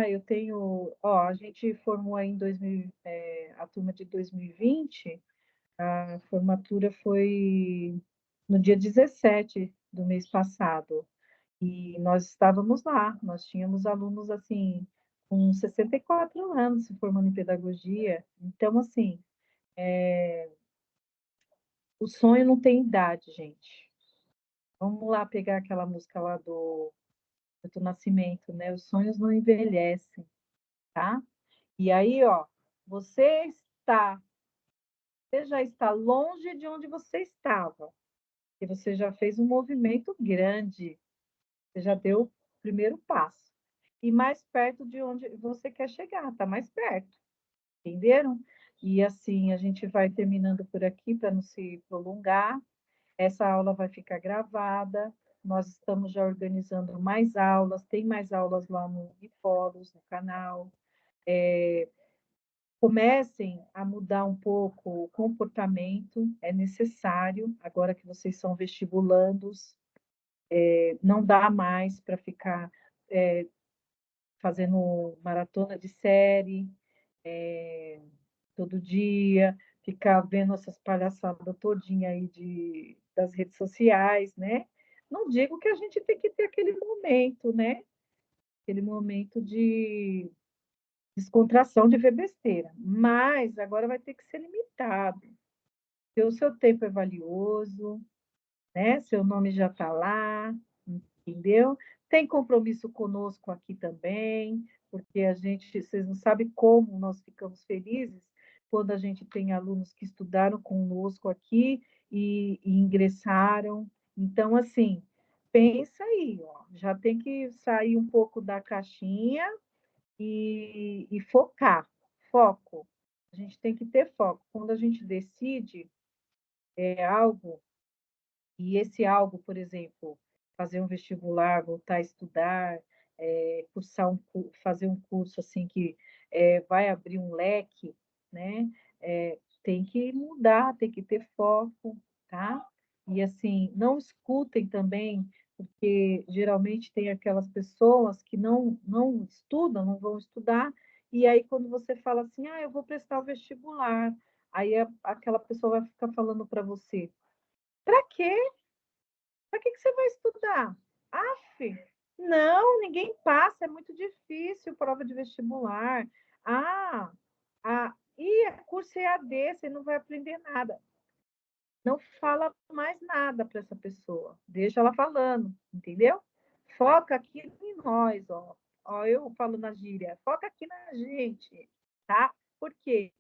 eu tenho, a gente formou aí em 2000, a turma de 2020, a formatura foi no dia 17 do mês passado, e nós estávamos lá, nós tínhamos alunos, assim, com 64 anos se formando em pedagogia, então, assim, o sonho não tem idade, gente. Vamos lá pegar aquela música lá do Nascimento, né? Os sonhos não envelhecem, tá? E aí, você já está longe de onde você estava, e você já fez um movimento grande, você já deu o primeiro passo. E mais perto de onde você quer chegar, está mais perto, entenderam? E assim, a gente vai terminando por aqui para não se prolongar. Essa aula vai ficar gravada. Nós estamos já organizando mais aulas, tem mais aulas lá no Unifolos, no canal. Comecem a mudar um pouco o comportamento, é necessário, agora que vocês são vestibulandos, não dá mais para ficar fazendo maratona de série todo dia, ficar vendo essas palhaçadas todinha aí das redes sociais, né? Não digo que a gente tem que ter aquele momento, né? Aquele momento de descontração, de ver besteira. Mas agora vai ter que ser limitado. Porque o seu tempo é valioso, né? Seu nome já está lá, entendeu? Tem compromisso conosco aqui também, porque vocês não sabem como nós ficamos felizes quando a gente tem alunos que estudaram conosco aqui e ingressaram. Então, assim, pensa aí, ó, já tem que sair um pouco da caixinha e focar, foco. A gente tem que ter foco. Quando a gente decide algo, e esse algo, por exemplo, fazer um vestibular, voltar a estudar, fazer um curso assim que vai abrir um leque, né? Tem que mudar, tem que ter foco, tá? E assim, não escutem também, porque geralmente tem aquelas pessoas que não estudam, não vão estudar, e aí quando você fala assim, eu vou prestar o vestibular, aí aquela pessoa vai ficar falando para você, para quê? Para que você vai estudar? Aff, não, ninguém passa, é muito difícil prova de vestibular. E curso EAD, você não vai aprender nada. Não fala mais nada para essa pessoa. Deixa ela falando, entendeu? Foca aqui em nós, ó. Ó, eu falo na gíria, foca aqui na gente, tá? Por quê?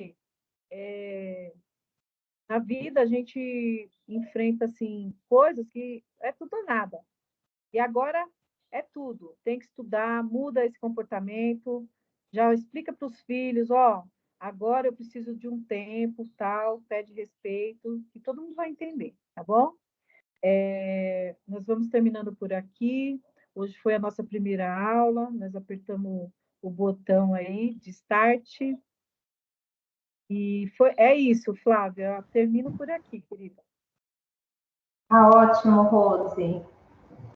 Na vida a gente enfrenta assim coisas que é tudo ou nada. E agora é tudo. Tem que estudar, muda esse comportamento, já explica para os filhos, ó, agora eu preciso de um tempo, tal, pede respeito, que todo mundo vai entender, tá bom? Nós vamos terminando por aqui. Hoje foi a nossa primeira aula, nós apertamos o botão aí de start. E é isso, Flávia. Eu termino por aqui, querida. Tá ótimo, Rose.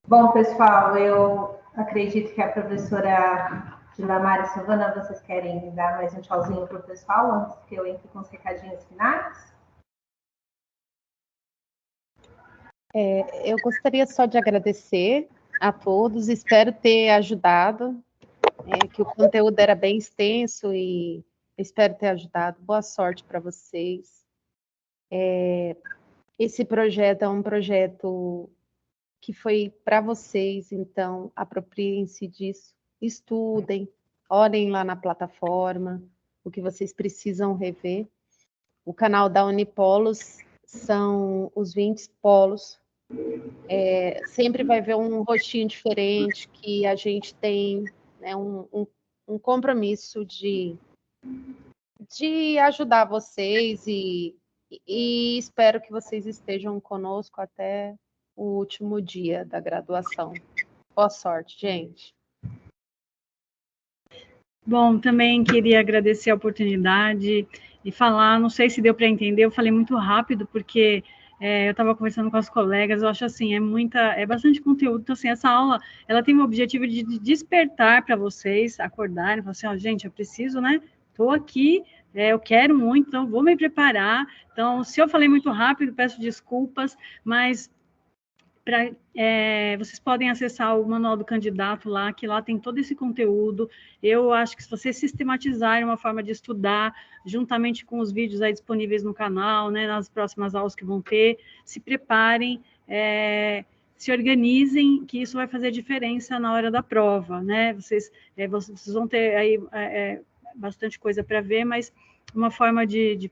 Bom, pessoal, eu acredito que a professora Dilamara e Silvana, vocês querem dar mais um tchauzinho para o pessoal antes que eu entre com os recadinhos finais? Eu gostaria só de agradecer a todos, espero ter ajudado, que o conteúdo era bem extenso e espero ter ajudado. Boa sorte para vocês. Esse projeto é um projeto que foi para vocês, então apropriem-se disso, estudem, olhem lá na plataforma, o que vocês precisam rever. O canal da Unipolos são os 20 polos. Sempre vai ver um rostinho diferente, que a gente tem, né, um compromisso de ajudar vocês e espero que vocês estejam conosco até o último dia da graduação. Boa sorte, gente. Bom, também queria agradecer a oportunidade e falar, não sei se deu para entender, eu falei muito rápido, porque eu estava conversando com as colegas, eu acho assim, é bastante conteúdo, então assim, essa aula, ela tem o objetivo de despertar para vocês, acordarem, falar assim, ó, gente, eu preciso, né, estou aqui, eu quero muito, então vou me preparar, então, se eu falei muito rápido, peço desculpas, mas vocês podem acessar o Manual do Candidato lá, que lá tem todo esse conteúdo. Eu acho que se vocês sistematizarem uma forma de estudar, juntamente com os vídeos aí disponíveis no canal, né, nas próximas aulas que vão ter, se preparem, se organizem, que isso vai fazer diferença na hora da prova, né? Vocês vão ter aí bastante coisa para ver, mas uma forma de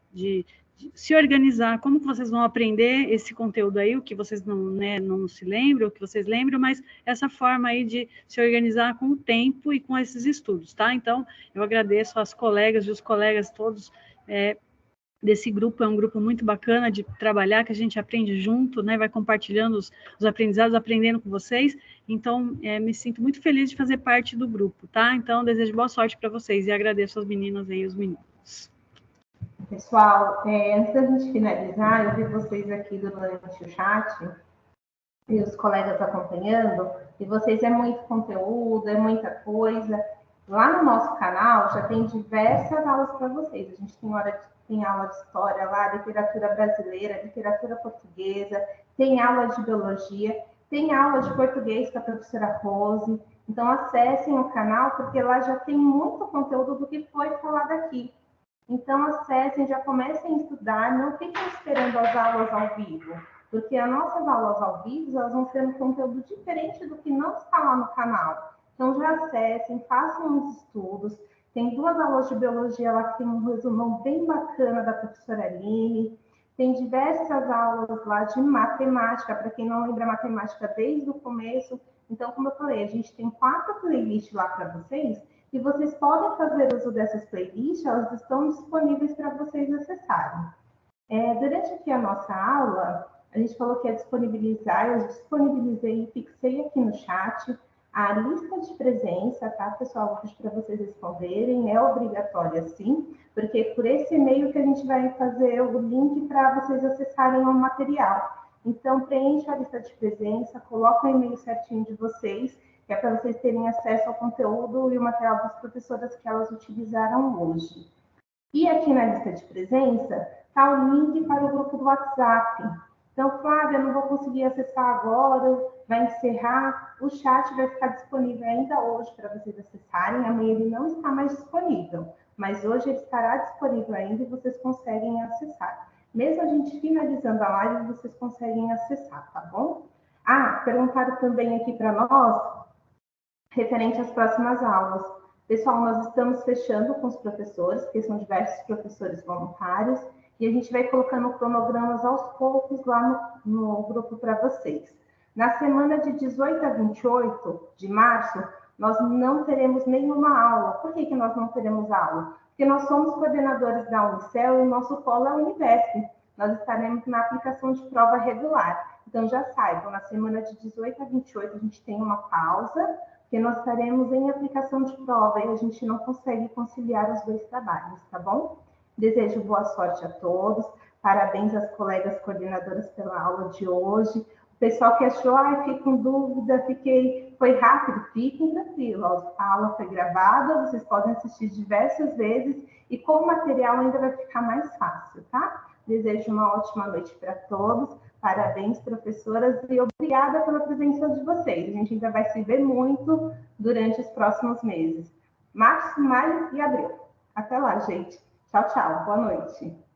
se organizar, como que vocês vão aprender esse conteúdo aí, o que vocês não se lembram, o que vocês lembram, mas essa forma aí de se organizar com o tempo e com esses estudos, tá? Então, eu agradeço às colegas e os colegas todos desse grupo, é um grupo muito bacana de trabalhar, que a gente aprende junto, né, vai compartilhando os aprendizados, aprendendo com vocês, então, me sinto muito feliz de fazer parte do grupo, tá? Então, desejo boa sorte para vocês e agradeço às meninas e os meninos. Pessoal, antes da gente finalizar, eu vi vocês aqui durante o chat e os colegas acompanhando, e vocês é muito conteúdo, é muita coisa. Lá no nosso canal já tem diversas aulas para vocês. A gente tem hora tem aula de história lá, literatura brasileira, literatura portuguesa, tem aula de biologia, tem aula de português com a professora Rose. Então, acessem o canal, porque lá já tem muito conteúdo do que foi falado aqui. Então, acessem, já comecem a estudar, não fiquem esperando as aulas ao vivo, porque as nossas aulas ao vivo, elas vão ser um conteúdo diferente do que não está lá no canal. Então, já acessem, façam os estudos. Tem 2 aulas de biologia lá que tem um resumão bem bacana da professora Aline. Tem diversas aulas lá de matemática, para quem não lembra matemática desde o começo. Então, como eu falei, a gente tem 4 playlists lá para vocês, e vocês podem fazer uso dessas playlists, elas estão disponíveis para vocês acessarem. Durante aqui a nossa aula, a gente falou que ia disponibilizar, eu disponibilizei e fixei aqui no chat a lista de presença, tá, pessoal? Vou pedir para vocês responderem, é obrigatória sim, porque por esse e-mail que a gente vai fazer o link para vocês acessarem o material. Então, preencha a lista de presença, coloca o e-mail certinho de vocês, que é para vocês terem acesso ao conteúdo e o material das professoras que elas utilizaram hoje. E aqui na lista de presença está o link para o grupo do WhatsApp. Então, Flávia, não vou conseguir acessar agora, vai encerrar. O chat vai ficar disponível ainda hoje para vocês acessarem. Amanhã ele não está mais disponível, mas hoje ele estará disponível ainda e vocês conseguem acessar. Mesmo a gente finalizando a live, vocês conseguem acessar, tá bom? Perguntaram também aqui para nós, referente às próximas aulas. Pessoal, nós estamos fechando com os professores, porque são diversos professores voluntários, e a gente vai colocando cronogramas aos poucos lá no grupo para vocês. Na semana de 18 a 28 de março, nós não teremos nenhuma aula. Por que nós não teremos aula? Porque nós somos coordenadores da Unicel e o nosso polo é a Univesp. Nós estaremos na aplicação de prova regular. Então, já saibam, na semana de 18 a 28 a gente tem uma pausa, porque nós estaremos em aplicação de prova e a gente não consegue conciliar os 2 trabalhos, tá bom? Desejo boa sorte a todos, parabéns às colegas coordenadoras pela aula de hoje. O pessoal que achou, fiquei com dúvida, foi rápido, fiquem tranquilos, a aula foi gravada, vocês podem assistir diversas vezes e com o material ainda vai ficar mais fácil, tá? Desejo uma ótima noite para todos. Parabéns, professoras, e obrigada pela presença de vocês. A gente ainda vai se ver muito durante os próximos meses. Março, maio e abril. Até lá, gente. Tchau, tchau. Boa noite.